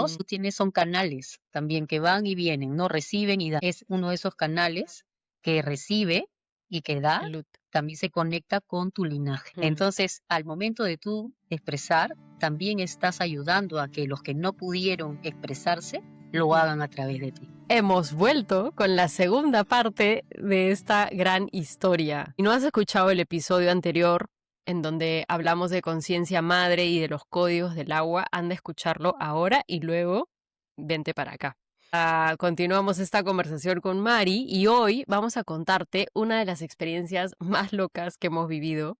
códigos son canales también que van y vienen, ¿no? Reciben y dan. Es uno de esos canales que recibe y que da, El útero. también se conecta con tu linaje. Ujú. Entonces, al momento de tú expresar, también estás ayudando a que los que no pudieron expresarse lo hagan a través de ti. Hemos vuelto con la segunda parte de esta gran historia. Si no has escuchado el episodio anterior, en donde hablamos de conciencia madre y de los códigos del agua, anda a escucharlo ahora y luego vente para acá. Continuamos esta conversación con Mari y hoy vamos a contarte una de las experiencias más locas que hemos vivido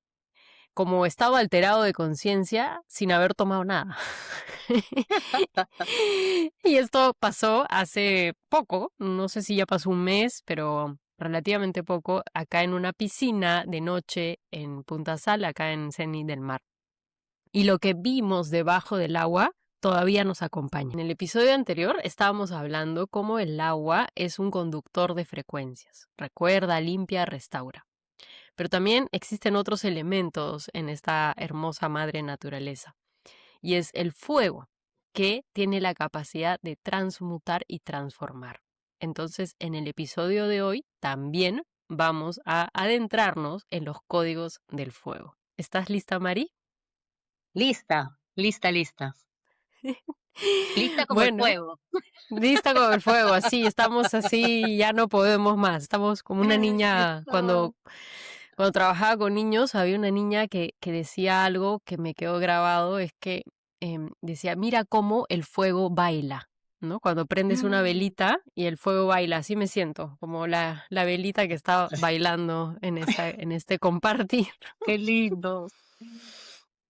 como estado alterado de conciencia sin haber tomado nada. Y esto pasó hace poco, no sé si ya pasó un mes, pero relativamente poco, acá en una piscina de noche en Punta Sal, acá en Cenit del Mar. Y lo que vimos debajo del agua todavía nos acompaña. En el episodio anterior estábamos hablando cómo el agua es un conductor de frecuencias. Recuerda, limpia, restaura. Pero también existen otros elementos en esta hermosa madre naturaleza. Y es el fuego, que tiene la capacidad de transmutar y transformar. Entonces, en el episodio de hoy también vamos a adentrarnos en los códigos del fuego. ¿Estás lista, Mari? Lista. Lista como el Bueno, fuego. lista como el fuego, así, estamos así, ya no podemos más. Estamos como una niña cuando trabajaba con niños, había una niña que decía algo que me quedó grabado, es que decía, mira cómo el fuego baila, ¿no? Cuando prendes una velita y el fuego baila, así me siento, como la velita que está bailando en este compartir. Qué lindo.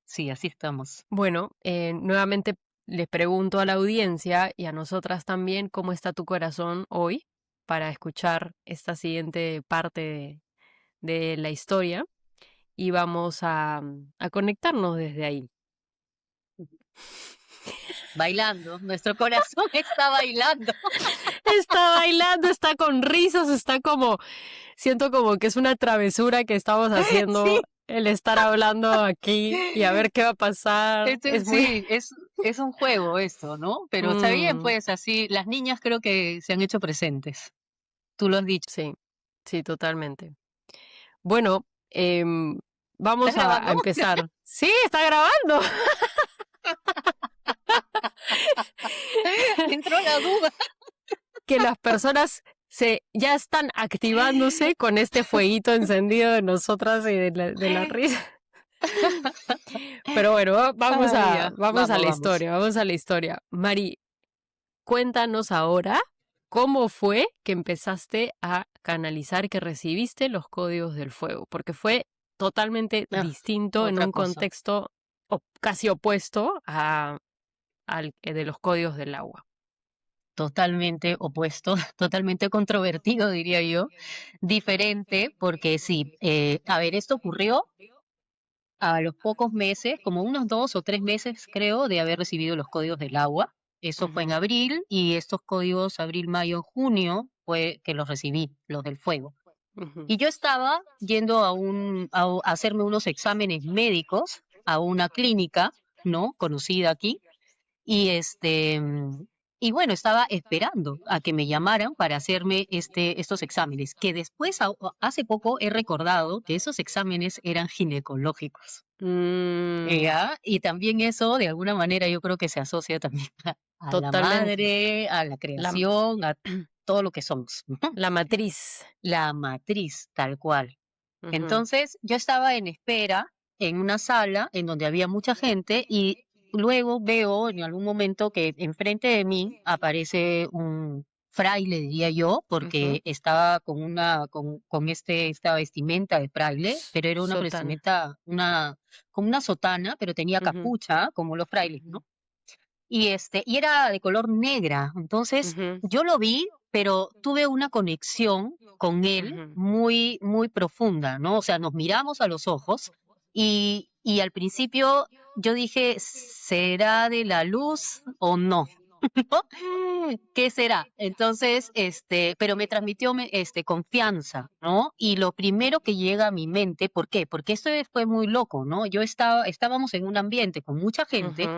Sí, así estamos. Bueno, nuevamente les pregunto a la audiencia y a nosotras también, ¿cómo está tu corazón hoy para escuchar esta siguiente parte de la historia? Y vamos a conectarnos desde ahí. Bailando, nuestro corazón está bailando. Está bailando, está con risas, está como, siento como que es una travesura que estamos haciendo, Sí. el estar hablando aquí y a ver qué va a pasar. Sí, es un juego esto, ¿no? Pero está bien, pues así, las niñas creo que se han hecho presentes. Tú lo has dicho. Sí, totalmente. Bueno, vamos ¿Estás a grabando? empezar. Sí, está grabando. Entró la duda. Que las personas ya están activándose con este fueguito encendido de nosotras y de la risa. Pero bueno, vamos a la historia, vamos a la historia. Mari, cuéntanos ahora cómo fue que empezaste a canalizar, que recibiste los códigos del fuego, porque fue totalmente distinto en un contexto casi opuesto al de los códigos del agua. Totalmente opuesto, totalmente controvertido, diría yo. Diferente, porque sí, a ver, esto ocurrió a los pocos meses, como unos 2 o 3 meses, creo, de haber recibido los códigos del agua. Eso fue en abril, y estos códigos abril, mayo, junio, fue que los recibí, los del fuego. Y yo estaba yendo a hacerme unos exámenes médicos a una clínica, ¿no? Conocida aquí. Y bueno, estaba esperando a que me llamaran para hacerme estos exámenes, que después, hace poco, he recordado que esos exámenes eran ginecológicos. ¿Ya? Y también eso, de alguna manera, yo creo que se asocia también a la madre, a la creación, a todo lo que somos. La matriz. La matriz, tal cual. Entonces, yo estaba en espera en una sala en donde había mucha gente, y luego veo en algún momento que enfrente de mí aparece un fraile, diría yo, porque estaba con esta vestimenta de fraile, pero era una vestimenta, como una sotana, pero tenía capucha, como los frailes, ¿no? Y era de color negra. Entonces, yo lo vi, pero tuve una conexión con él muy, muy profunda, ¿no? O sea, nos miramos a los ojos, y al principio yo dije, ¿será de la luz o no? ¿No? ¿Qué será? Entonces, pero me transmitió confianza, ¿no? Y lo primero que llega a mi mente, ¿por qué? Porque esto fue muy loco, ¿no? Estábamos en un ambiente con mucha gente,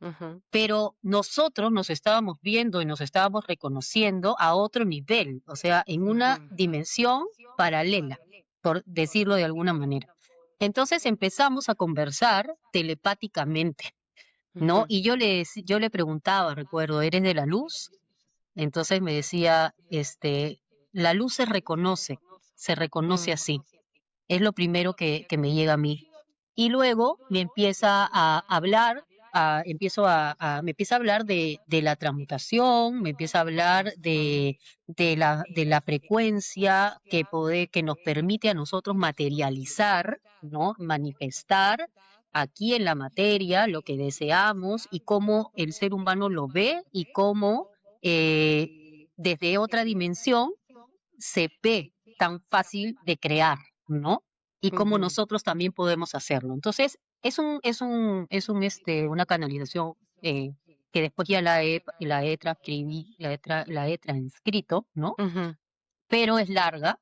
Ujú, pero nosotros nos estábamos viendo y nos estábamos reconociendo a otro nivel, o sea, en una ujú, dimensión paralela, por decirlo de alguna manera. Entonces empezamos a conversar telepáticamente, ¿no? ujú, Y yo le preguntaba, recuerdo, ¿eres de la luz? Entonces me decía, la luz se reconoce mm, así. Es lo primero que me llega a mí. Y luego me empieza a hablar, me empieza a hablar de la transmutación, me empieza a hablar mm, de la frecuencia que nos permite a nosotros materializar, ¿no? Manifestar aquí en la materia lo que deseamos y cómo el ser humano lo ve y cómo eh, desde otra dimensión se ve tan fácil de crear, ¿no? Y cómo ujú, nosotros también podemos hacerlo. Entonces, una canalización que después ya la he transcribí, la he transcrito, ¿no? ujú, Pero es larga,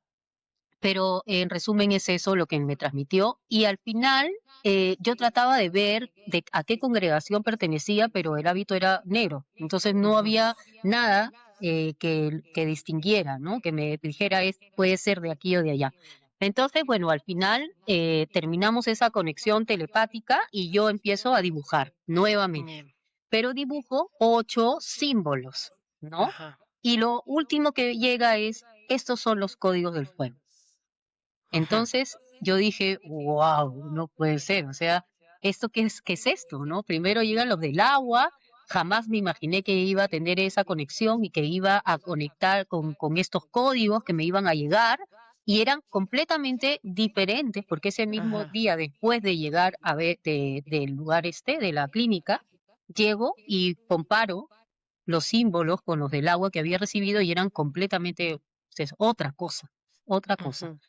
pero en resumen es eso lo que me transmitió. Y al final yo trataba de ver a qué congregación pertenecía, pero el hábito era negro. Entonces no ujú, había nada que distinguiera, ¿no? Que me dijera puede ser de aquí o de allá. Entonces, bueno, al final terminamos esa conexión telepática y yo empiezo a dibujar nuevamente. bien, Pero dibujo 8 símbolos, ¿no? ajá, Y lo último que llega es, estos son los códigos del fuego. ajá, Entonces yo dije, wow, no puede ser, o sea, qué es esto, no? Primero llegan los del agua, jamás me imaginé que iba a tener esa conexión y que iba a conectar con estos códigos que me iban a llegar y eran completamente diferentes porque ese mismo ajá, día después de llegar a ver del lugar de la clínica, llego y comparo los símbolos con los del agua que había recibido y eran completamente, pues, otra cosa, otra cosa ujú.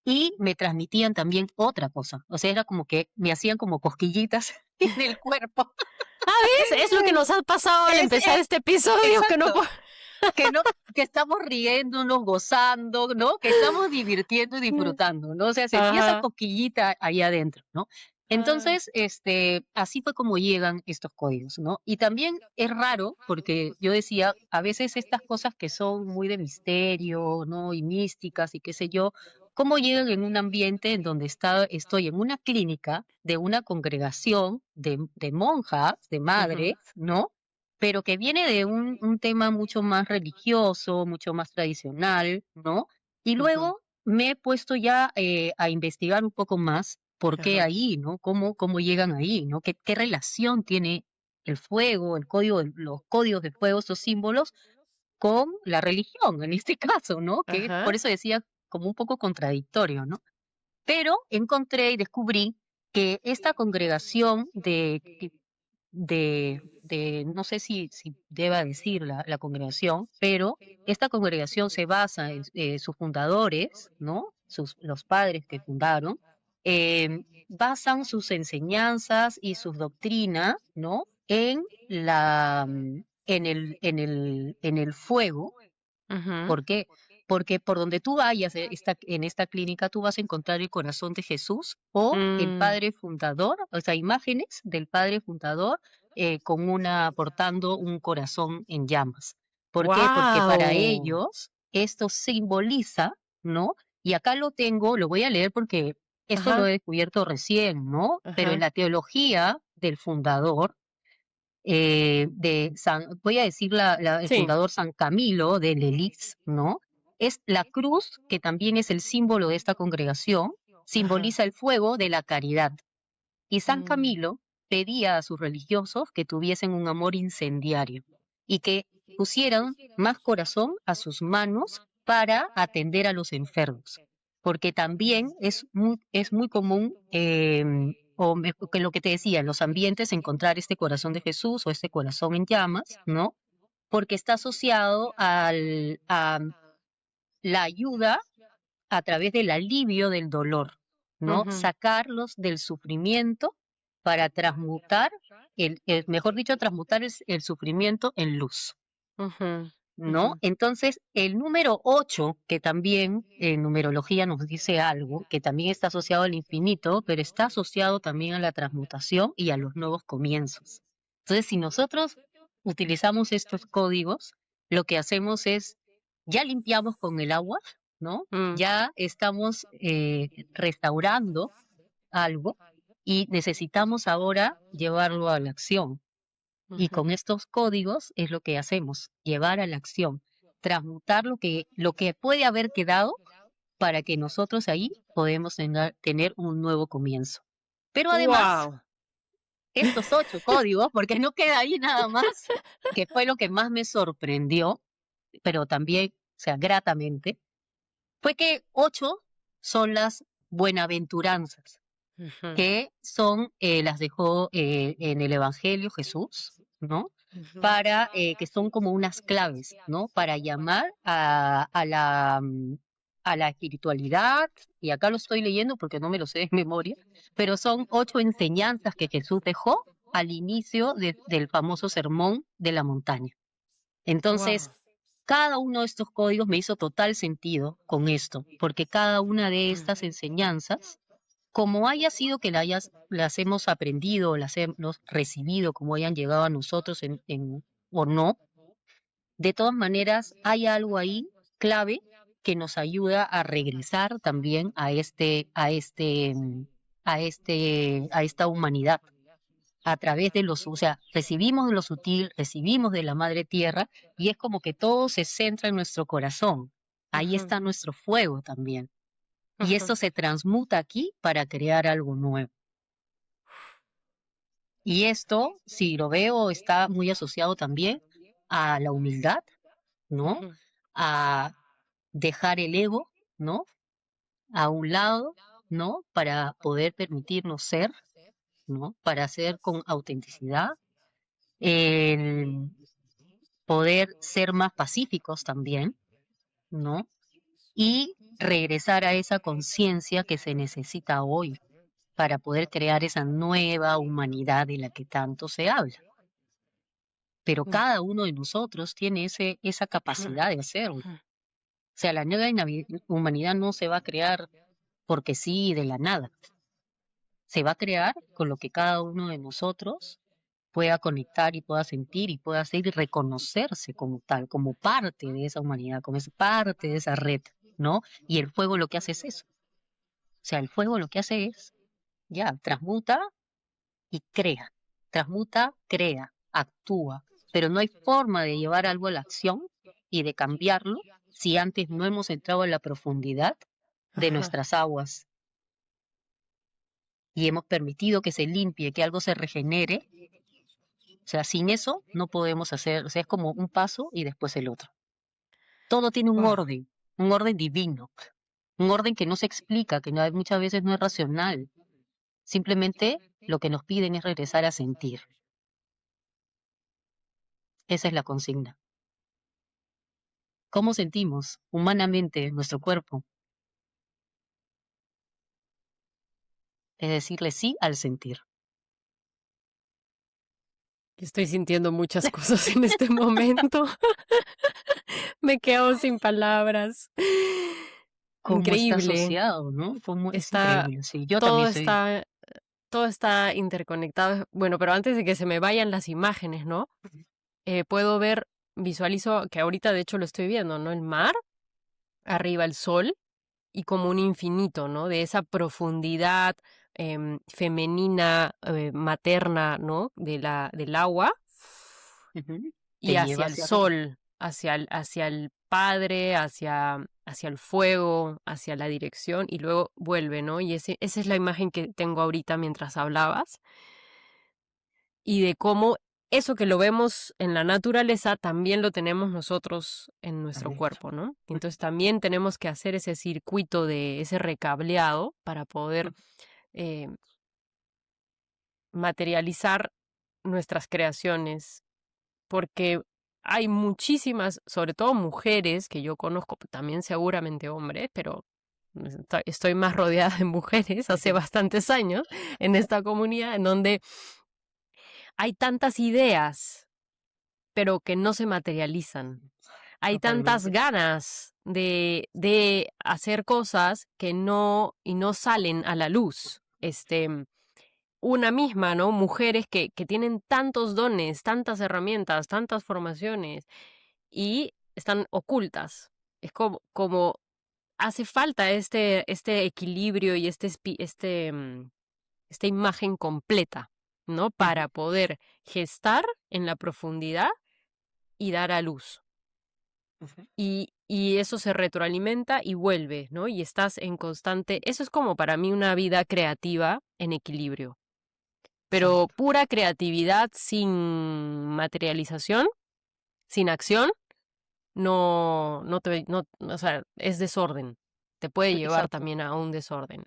y me transmitían también otra cosa. O sea, era como que me hacían como cosquillitas en el cuerpo. Ah, ¿ves? Es lo que nos ha pasado al Es, empezar este episodio, que no exacto, puedo. que no, que estamos riéndonos, gozando, ¿no? Que estamos divirtiendo y disfrutando, ¿no? O sea, sentía esa Ajá. cosquillita ahí adentro, ¿no? Ay. Entonces, así fue como llegan estos códigos, ¿no? Y también es raro, porque yo decía, a veces estas cosas que son muy de misterio, ¿no? Y místicas y qué sé yo, ¿cómo llegan en un ambiente en donde estoy en una clínica de una congregación de monjas, de Ujú, madres, ¿no? Pero que viene de un tema mucho más religioso, mucho más tradicional, ¿no? Y ujú, luego me he puesto ya a investigar un poco más por qué ajá, ahí, ¿no? Cómo llegan ahí, ¿no? ¿Qué relación tiene el fuego, los códigos de fuego, esos símbolos, con la religión, en este caso, ¿no? Que ajá. por eso decía como un poco contradictorio, ¿no? Pero encontré y descubrí que esta congregación no sé si deba decir la congregación, pero esta congregación se basa en sus fundadores, ¿no? Los padres que fundaron, basan sus enseñanzas y sus doctrinas, ¿no? En el fuego. Ujú, ¿Por qué? Porque por donde tú vayas en esta clínica, tú vas a encontrar el corazón de Jesús o el mm, Padre Fundador, o sea, imágenes del Padre Fundador portando un corazón en llamas. ¿Por qué? Porque para guau. ellos esto simboliza, ¿no? Y acá lo tengo, lo voy a leer porque esto lo Ajá, he descubierto recién, ¿no? Pero en ajá. la teología del fundador, voy a decir el Sí. fundador San Camilo de Lelis, ¿no? Es la cruz, que también es el símbolo de esta congregación, Ajá. simboliza el fuego de la caridad. Y San Mm, Camilo pedía a sus religiosos que tuviesen un amor incendiario y que pusieran más corazón a sus manos para atender a los enfermos, porque también es muy común, que lo que te decía, en los ambientes encontrar este corazón de Jesús o este corazón en llamas, ¿no? Porque está asociado a la ayuda a través del alivio del dolor, ¿no? ujú, Sacarlos del sufrimiento para transmutar, mejor dicho, transmutar el sufrimiento en luz, ujú, ¿no? ujú, Entonces, el número 8, que también en numerología nos dice algo, que también está asociado al infinito, pero está asociado también a la transmutación y a los nuevos comienzos. Entonces, si nosotros utilizamos estos códigos, lo que hacemos es, ya limpiamos con el agua, ¿no? Mm, Ya estamos restaurando algo y necesitamos ahora llevarlo a la acción. Y ujú. con estos códigos es lo que hacemos, llevar a la acción, transmutar lo que puede haber quedado para que nosotros ahí podemos tener un nuevo comienzo. Pero además, Wow. estos 8 códigos, porque no queda ahí nada más, que fue lo que más me sorprendió, pero también, o sea, gratamente, fue que 8 son las buenaventuranzas, Ujú, que son, las dejó en el Evangelio Jesús, ¿no? ujú, Para, que son como unas claves, ¿no? Para llamar a la espiritualidad, y acá lo estoy leyendo porque no me lo sé de memoria, pero son 8 enseñanzas que Jesús dejó al inicio del famoso sermón de la montaña. Entonces, wow. cada uno de estos códigos me hizo total sentido con esto, porque cada una de Mm, estas enseñanzas, como haya sido que las hemos aprendido, las hemos recibido, como hayan llegado a nosotros o no, de todas maneras hay algo ahí clave que nos ayuda a regresar también a esta humanidad a través de o sea, recibimos de lo sutil, recibimos de la madre tierra y es como que todo se centra en nuestro corazón. Ahí ujú, está nuestro fuego también. Y ujú, esto se transmuta aquí para crear algo nuevo. Y esto, si lo veo, está muy asociado también a la humildad, ¿no? ujú, A dejar el ego, ¿no? A un lado, ¿no? Para poder permitirnos ser, ¿no? Para ser con autenticidad, el poder ser más pacíficos también, ¿no? Y regresar a esa conciencia que se necesita hoy para poder crear esa nueva humanidad de la que tanto se habla. Pero mm, cada uno de nosotros tiene esa ujú, capacidad de hacerlo. ujú, O sea, la nueva humanidad no se va a crear porque sí de la nada. Se va a crear con lo que cada uno de nosotros pueda conectar y pueda sentir y pueda hacer y reconocerse como tal, como parte de esa humanidad, como es parte de esa red, ¿no? Y el fuego lo que hace es eso. O sea, el fuego lo que hace es, ya, transmuta y crea. Transmuta, crea, actúa. Pero no hay forma de llevar algo a la acción y de cambiarlo si antes no hemos entrado en la profundidad de ajá. nuestras aguas y hemos permitido que se limpie, que algo se regenere. O sea, sin eso no podemos hacer, o sea, es como un paso y después el otro. Todo tiene Wow. un orden divino, un orden que no se explica, que muchas veces no es racional. Simplemente lo que nos piden es regresar a sentir. Esa es la consigna. ¿Cómo sentimos humanamente nuestro cuerpo? Es decirle sí al sentir. Estoy sintiendo muchas cosas en este momento. Me quedo sin palabras. ¿Cómo está Increíble. asociado, no? ¿Cómo es Está, increíble? Sí, yo todo también soy. está, todo está interconectado. Bueno, pero antes de que se me vayan las imágenes, ¿no? Puedo ver, visualizo que ahorita de hecho lo estoy viendo, ¿no? El mar, arriba el sol y como un infinito, ¿no? De esa profundidad femenina, materna, ¿no? Del agua Ujú. y Te lleva hacia el hacia arriba. sol, hacia el padre, hacia el fuego, hacia la dirección y luego vuelve, ¿no? Y esa es la imagen que tengo ahorita mientras hablabas y de cómo eso que lo vemos en la naturaleza también lo tenemos nosotros en nuestro Adentro. cuerpo, ¿no? Entonces también tenemos que hacer ese circuito de ese recableado para poder eh, materializar nuestras creaciones, porque hay muchísimas, sobre todo mujeres que yo conozco, también seguramente hombres, pero estoy más rodeada de mujeres hace bastantes años en esta comunidad en donde hay tantas ideas, pero que no se materializan. Hay tantas Totalmente. ganas de hacer cosas que no, y no salen a la luz. una misma, ¿no? Mujeres que tienen tantos dones, tantas herramientas, tantas formaciones y están ocultas. Es como hace falta este equilibrio y esta imagen completa, ¿no? Ujú, Para poder gestar en la profundidad y dar a luz. ujú. Y eso se retroalimenta y vuelve, ¿no? Y estás en constante... Eso es como para mí una vida creativa en equilibrio. Pero Exacto, pura creatividad sin materialización, sin acción, o sea, es desorden. Te puede llevar exacto. también a un desorden,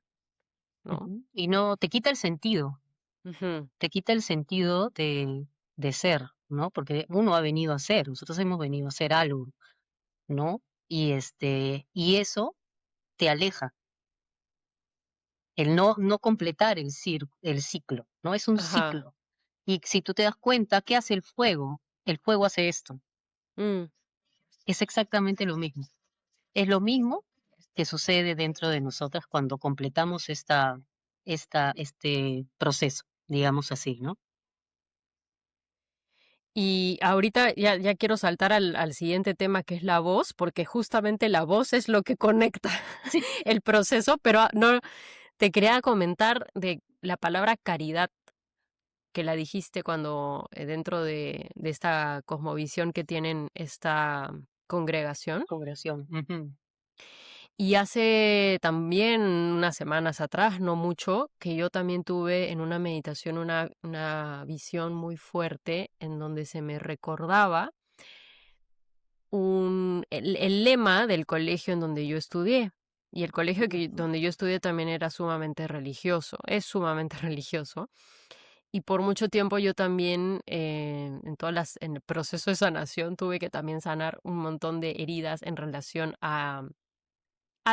¿no? Ujú. Y no, te quita el sentido, Ujú. te quita el sentido de ser, ¿no? Porque uno ha venido a ser, nosotros hemos venido a hacer algo, ¿no? Y eso te aleja, el no completar el ciclo, ¿no? Es un Ajá. ciclo. Y si tú te das cuenta, ¿qué hace el fuego? El fuego hace esto. Mm. Es exactamente lo mismo. Es lo mismo que sucede dentro de nosotras cuando completamos este proceso, digamos así, ¿no? Y ahorita ya quiero saltar al siguiente tema que es la voz, porque justamente la voz es lo que conecta Sí. el proceso, pero no te quería comentar de la palabra caridad que la dijiste cuando dentro de esta cosmovisión que tienen esta congregación. Congregación. Ujú, Y hace también unas semanas atrás, no mucho, que yo también tuve en una meditación una visión muy fuerte en donde se me recordaba el lema del colegio en donde yo estudié. Y el colegio ujú, donde yo estudié también era sumamente religioso, es sumamente religioso. Y por mucho tiempo yo también, en el proceso de sanación, tuve que también sanar un montón de heridas en relación a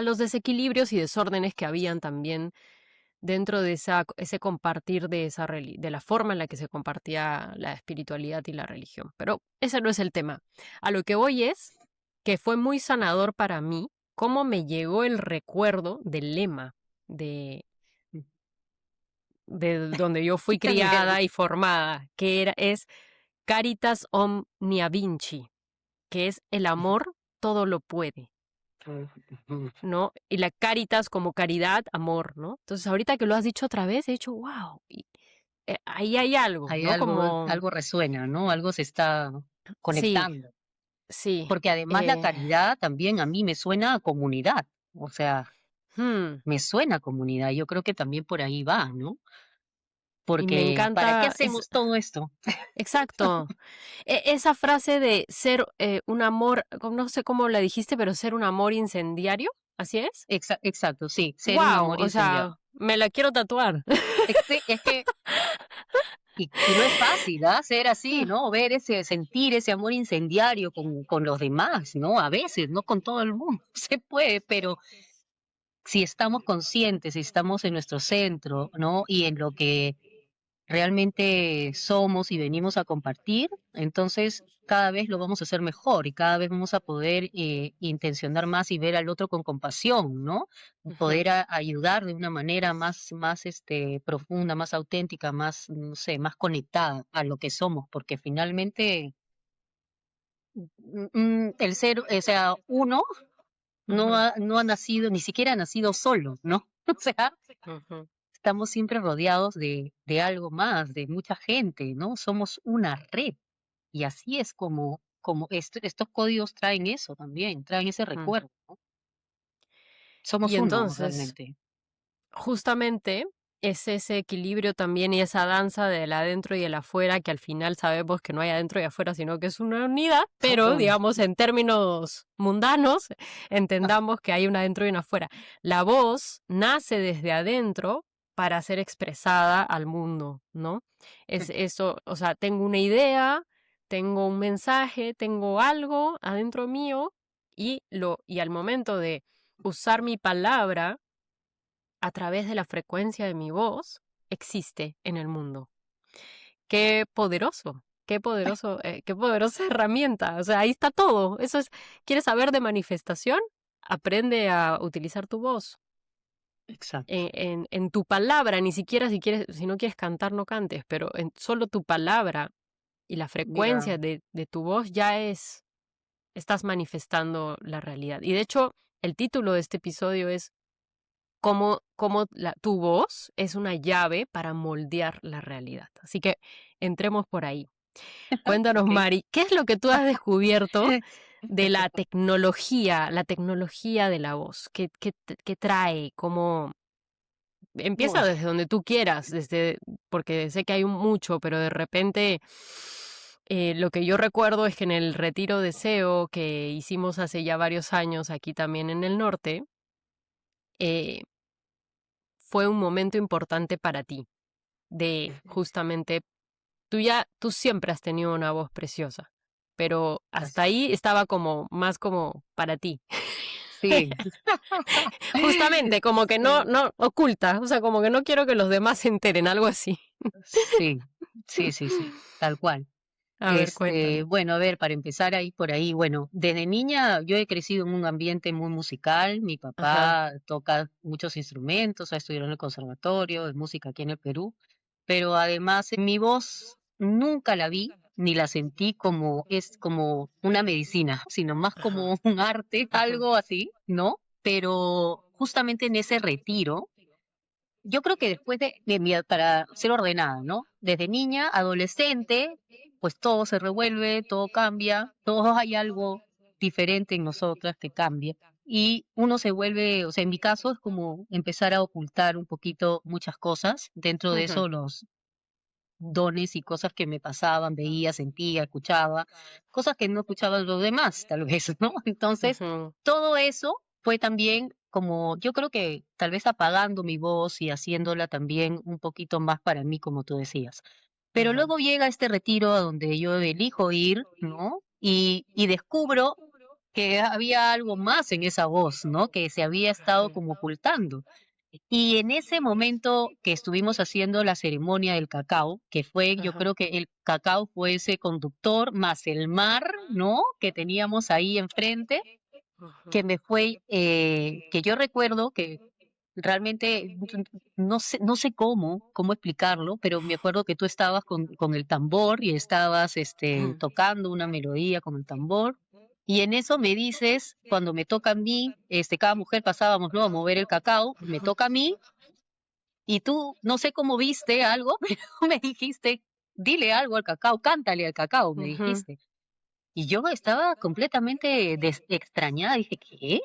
los desequilibrios y desórdenes que habían también dentro de ese compartir de la forma en la que se compartía la espiritualidad y la religión. Pero ese no es el tema. A lo que voy es que fue muy sanador para mí cómo me llegó el recuerdo del lema de, ujú. de donde yo fui También. criada y formada, es Caritas Omnia Vinci, que es el amor todo lo puede. Ujú. ¿No? Y la caritas como caridad, amor, ¿no? Entonces, ahorita que lo has dicho otra vez, he dicho, wow, ahí hay algo, Hay ¿no? Como, algo resuena, ¿no? Algo se está sí, conectando. sí, Porque además la caridad también a mí me suena a comunidad. O sea, hmm, me suena a comunidad. Yo creo que también por ahí va, ¿no? y me Porque ¿para qué encanta, hacemos todo esto? exacto, esa frase de ser un amor, no sé cómo la dijiste, pero ser un amor incendiario, ¿así es? Exacto, sí, ser un Wow, amor o sea, incendiario. me la quiero tatuar. Es que y no es fácil, ¿ah? Ser así, ¿no? Ver sentir ese amor incendiario con los demás, ¿no? A veces, no con todo el mundo se puede, pero si estamos conscientes, si estamos en nuestro centro, ¿no? Y en lo que realmente somos y venimos a compartir, entonces cada vez lo vamos a hacer mejor y cada vez vamos a poder intencionar más y ver al otro con compasión, ¿no? Ujú, Poder ayudar de una manera más profunda, más auténtica, más, no sé, más conectada a lo que somos, porque finalmente el ser, o sea, uno ujú, no ha nacido, ni siquiera ha nacido solo, ¿no? O sea, ujú. estamos siempre rodeados de algo más, de mucha gente, ¿no? Somos una red. Y así es como estos códigos traen eso también, traen ese Mm. recuerdo, ¿no? Somos Y uno entonces, realmente. justamente es ese equilibrio también y esa danza del adentro y el afuera, que al final sabemos que no hay adentro y afuera, sino que es una unidad, pero Uno. digamos en términos mundanos, entendamos que hay un adentro y un afuera. La voz nace desde adentro para ser expresada al mundo, ¿no? Es eso, o sea, tengo una idea, tengo un mensaje, tengo algo adentro mío y al momento de usar mi palabra a través de la frecuencia de mi voz existe en el mundo. Qué poderosa herramienta. O sea, ahí está todo. Eso es, ¿quieres saber de manifestación? Aprende a utilizar tu voz. exacto. en tu palabra, ni siquiera si no quieres cantar, no cantes, pero en solo tu palabra y la Mira, frecuencia de tu voz ya estás manifestando la realidad. Y de hecho, el título de este episodio es cómo tu voz es una llave para moldear la realidad. Así que entremos por ahí. Cuéntanos, ok. Mari, ¿qué es lo que tú has descubierto de la tecnología de la voz? ¿Qué trae? ¿Cómo empieza Uy, desde donde tú quieras? Porque sé que hay mucho, pero de repente lo que yo recuerdo es que en el retiro de SEO que hicimos hace ya varios años aquí también en el norte, eh, fue un momento importante para ti, de justamente, tú siempre has tenido una voz preciosa, pero hasta gracias. ahí estaba más como para ti. Sí. Justamente, como que no, Sí. no oculta, o sea, como que no quiero que los demás se enteren, algo así. Sí, sí, sí, sí, tal cual. A ver, cuéntame. Bueno, a ver, para empezar ahí por ahí, bueno, desde niña yo he crecido en un ambiente muy musical. Mi Ajá. papá toca muchos instrumentos, ha estudiado en el conservatorio de música aquí en el Perú, pero además mi voz nunca la vi ni la sentí como es como una medicina, sino más Ajá. como un arte, algo así, ¿no? Pero justamente en ese retiro yo creo que después para ser ordenada, ¿no? Desde niña, adolescente, pues todo se revuelve, todo cambia, todo hay algo diferente en nosotras que cambia. Y uno se vuelve, o sea, en mi caso es como empezar a ocultar un poquito muchas cosas, dentro de Ujú, eso los dones y cosas que me pasaban, veía, sentía, escuchaba, cosas que no escuchaban los demás, tal vez, ¿no? Entonces, ujú, todo eso fue también como, yo creo que tal vez apagando mi voz y haciéndola también un poquito más para mí, como tú decías. Pero ajá, luego llega este retiro a donde yo elijo ir, ¿no? Y descubro que había algo más en esa voz, ¿no? Que se había estado como ocultando. Y en ese momento que estuvimos haciendo la ceremonia del cacao, que fue, yo ajá, creo que el cacao fue ese conductor más el mar, ¿no? Que teníamos ahí enfrente, ujú, que me fue, que yo recuerdo que realmente no sé cómo explicarlo, pero me acuerdo que tú estabas con el tambor y estabas ujú, tocando una melodía con el tambor. Y en eso me dices, cuando me toca a mí, cada mujer pasábamos, ¿no? A mover el cacao, me ujú, toca a mí y tú, no sé cómo viste algo, pero me dijiste, dile algo al cacao, cántale al cacao, me ujú, dijiste. Y yo estaba completamente extrañada, dije, ¿qué?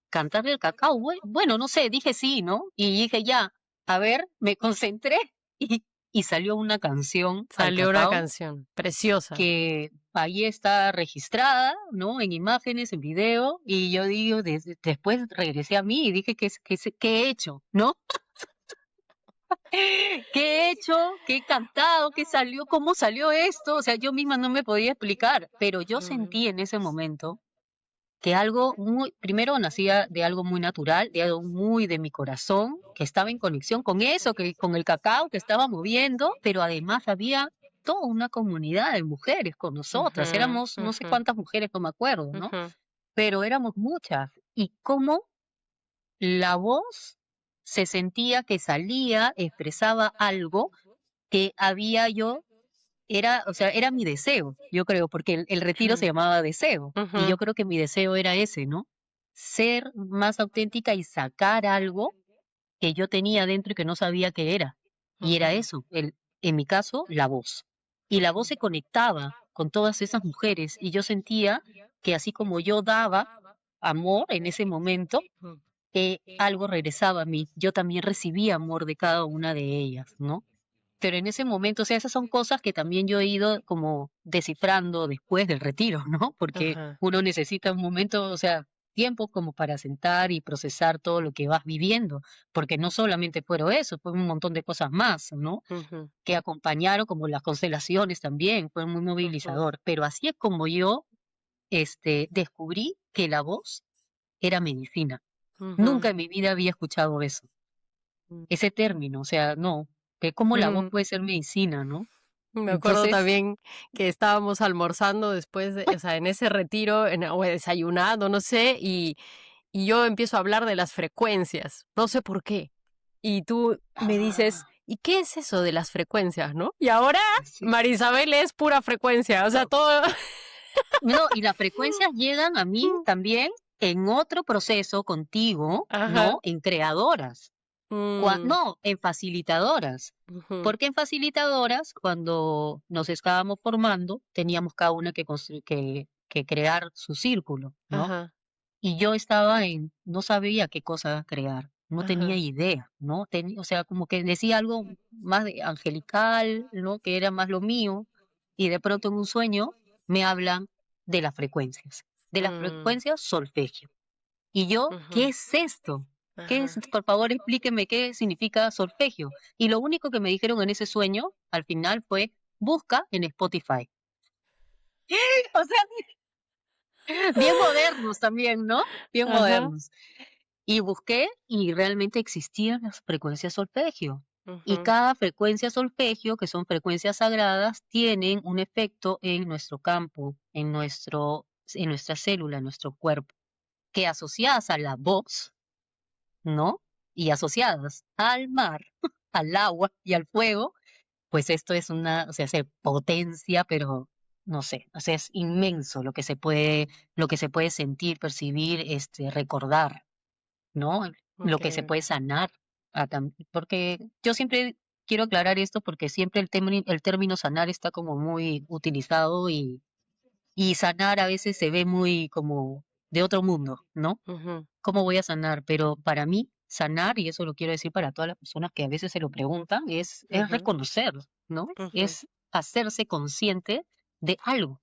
¿Cantarle al cacao? Bueno, no sé, dije sí, ¿no? Y dije, ya, a ver, me concentré y salió una canción al Salió una cacao canción preciosa. que ahí está registrada, ¿no? En imágenes, en video, y yo digo, después regresé a mí y dije, ¿qué he hecho? ¿No? ¿Qué he hecho? ¿Qué he cantado? ¿Qué salió? ¿Cómo salió esto? O sea, yo misma no me podía explicar, pero yo Ujú, sentí en ese momento que algo muy, primero nacía de algo muy natural, de algo muy de mi corazón, que estaba en conexión con eso, con el cacao que estaba moviendo, pero además había toda una comunidad de mujeres con nosotras. ujú, Éramos no sé ujú, cuántas mujeres, no me acuerdo, ¿no? ujú, Pero éramos muchas. Y cómo la voz se sentía que salía, expresaba algo que había yo, era, o sea, era mi deseo, yo creo, porque el retiro se llamaba deseo, y ujú, yo creo que mi deseo era ese, ¿no? Ser más auténtica y sacar algo que yo tenía dentro y que no sabía qué era. Y era ujú, eso, en mi caso, la voz. Y la voz ujú, se conectaba con todas esas mujeres y yo sentía que así como yo daba amor en ese momento, ujú, algo regresaba a mí. Yo también recibía amor de cada una de ellas, ¿no? Pero en ese momento, o sea, esas son cosas que también yo he ido como descifrando después del retiro, ¿no? Porque ajá, uno necesita un momento, o sea, tiempo como para sentar y procesar todo lo que vas viviendo, porque no solamente fueron eso, fue un montón de cosas más, ¿no? ujú, Que acompañaron, como las constelaciones también, fue muy ujú, movilizador. Pero así es como yo, descubrí que la voz era medicina. ujú, Nunca en mi vida había escuchado eso, ese término, o sea, no, que cómo la voz ujú. puede ser medicina, ¿no? Me acuerdo Entonces, también que estábamos almorzando después o sea, en ese retiro, o desayunando, no sé, y yo empiezo a hablar de las frecuencias. No sé por qué. y tú me dices, ¿y qué es eso de las frecuencias, no? Y ahora Sí. Marisabel es pura frecuencia, o sea, todo... No, y las frecuencias llegan a mí también en otro proceso contigo, Ajá. ¿no? En creadoras. Mm, No, en facilitadoras. ujú, Porque en facilitadoras, cuando nos estábamos formando, teníamos cada una que crear su círculo, ¿no? ajá, Y yo no sabía qué cosa crear, no tenía ajá. idea, ¿no? O sea, como que decía algo más de angelical, ¿no? Que era más lo mío, y de pronto en un sueño me hablan de las Mm, frecuencias solfegio. Y yo, ¿qué ujú, es esto? ¿Qué es? ajá. Por favor, explíqueme qué significa solfegio. Y lo único que me dijeron en ese sueño, al final, fue busca en Spotify. O sea, bien modernos también, ¿no? Bien Ajá. modernos. Y busqué y realmente existían las frecuencias solfegio. Y Ujú, cada frecuencia solfegio, que son frecuencias sagradas, tienen un efecto en nuestro campo, en nuestra célula, en nuestro cuerpo, que asociadas a la voz, ¿no? Y asociadas al mar, al agua y al fuego, pues esto es o sea, se potencia, pero no sé, o sea, es inmenso lo que se puede sentir, percibir, recordar, ¿no? Lo que se ok. puede sanar. Porque yo siempre quiero aclarar esto porque siempre el término sanar está como muy utilizado y sanar a veces se ve muy como de otro mundo, ¿no? Ujú, ¿Cómo voy a sanar? Pero para mí, sanar, y eso lo quiero decir para todas las personas que a veces se lo preguntan, es ujú, reconocer, ¿no? ujú, Es hacerse consciente de algo.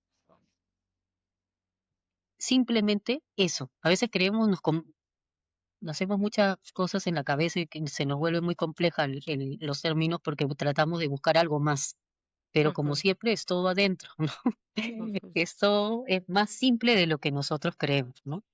Simplemente eso. A veces creemos, hacemos muchas cosas en la cabeza y que se nos vuelve muy compleja los términos porque tratamos de buscar algo más. Pero como ujú, siempre, es todo adentro, ¿no? ujú. Esto es más simple de lo que nosotros creemos, ¿no?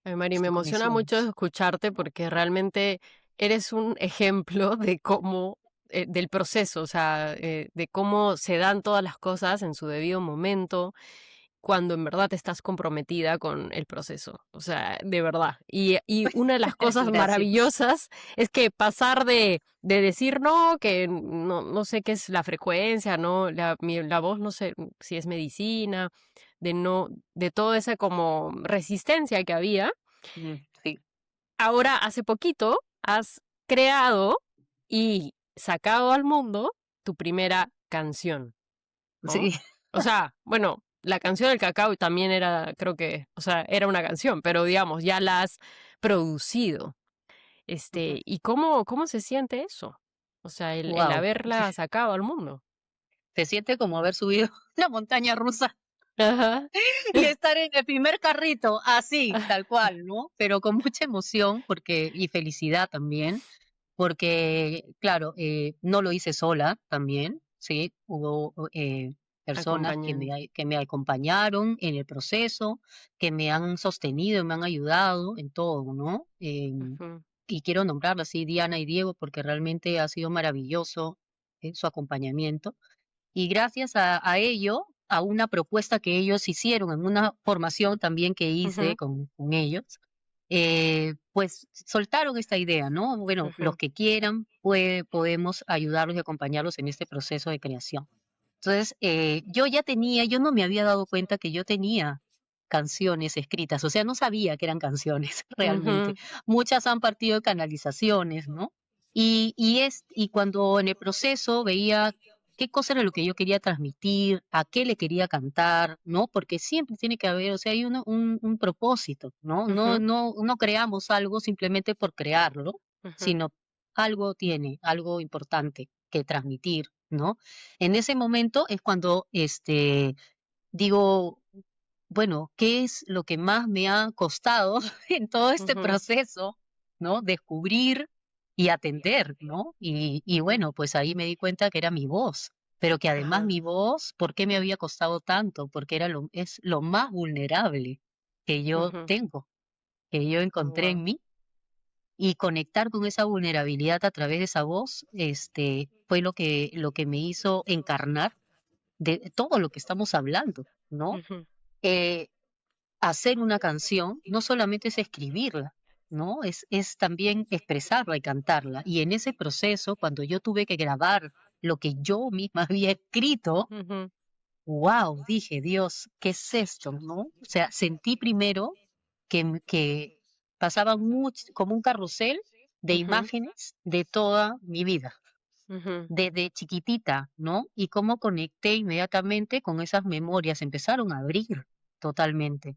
Ay, Mari, me emociona mucho Conexiones. escucharte porque realmente eres un ejemplo de cómo, del proceso, o sea, de cómo se dan todas las cosas en su debido momento, cuando en verdad estás comprometida con el proceso, o sea, de verdad. Y una de las cosas Gracias. maravillosas es que pasar de decir no, que no, no sé qué es la frecuencia, no, la voz no sé si es medicina, de no, de toda esa como resistencia que había. Sí, Ahora, hace poquito, has creado y sacado al mundo tu primera canción, ¿no? sí. O sea, bueno, la canción del cacao también era, creo que, o sea, era una canción, pero digamos, ya la has producido. ¿Y cómo se siente eso? O sea, el Wow. haberla sacado al mundo. Se siente como haber subido la montaña rusa Ajá. y estar en el primer carrito, así, tal cual, ¿no? Pero con mucha emoción y felicidad también, porque, claro, no lo hice sola también, ¿sí? Hubo personas Acompañando. que me acompañaron en el proceso, que me han sostenido, me han ayudado en todo, ¿no? Ujú, Y quiero nombrarlas así, Diana y Diego, porque realmente ha sido maravilloso su acompañamiento. Y gracias a ello, a una propuesta que ellos hicieron en una formación también que hice ujú, con ellos, pues soltaron esta idea, ¿no? Bueno, los ujú, que quieran, podemos ayudarlos y acompañarlos en este proceso de creación. Entonces, yo no me había dado cuenta que yo tenía canciones escritas, o sea, no sabía que eran canciones realmente. ujú, Muchas han partido de canalizaciones, ¿no? Y cuando en el proceso veía qué cosa era lo que yo quería transmitir, a qué le quería cantar, ¿no? Porque siempre tiene que haber, o sea, hay un propósito, ¿no? ujú, No creamos algo simplemente por crearlo, ujú, sino algo importante que transmitir, ¿no? En ese momento es cuando digo, bueno, ¿qué es lo que más me ha costado en todo este ujú, proceso, ¿no? Descubrir y atender, ¿no? Y ujú. bueno, pues ahí me di cuenta que era mi voz, pero que además Ajá. mi voz, ¿por qué me había costado tanto? Porque es lo más vulnerable que yo Ujú. tengo, que yo Oh, encontré en wow. mí. Y conectar con esa vulnerabilidad a través de esa voz, fue lo que me hizo encarnar de todo lo que estamos hablando, ¿no? Ujú, Eh, Hacer una canción no solamente es escribirla, ¿no? Es también expresarla y cantarla. Y en ese proceso, cuando yo tuve que grabar lo que yo misma había escrito, Ujú, wow, dije, Dios, ¿qué es esto, no? O sea, sentí primero que pasaba como un carrusel de ujú, imágenes de toda mi vida, ujú, desde chiquitita, ¿no? Y cómo conecté inmediatamente con esas memorias, empezaron a abrir totalmente.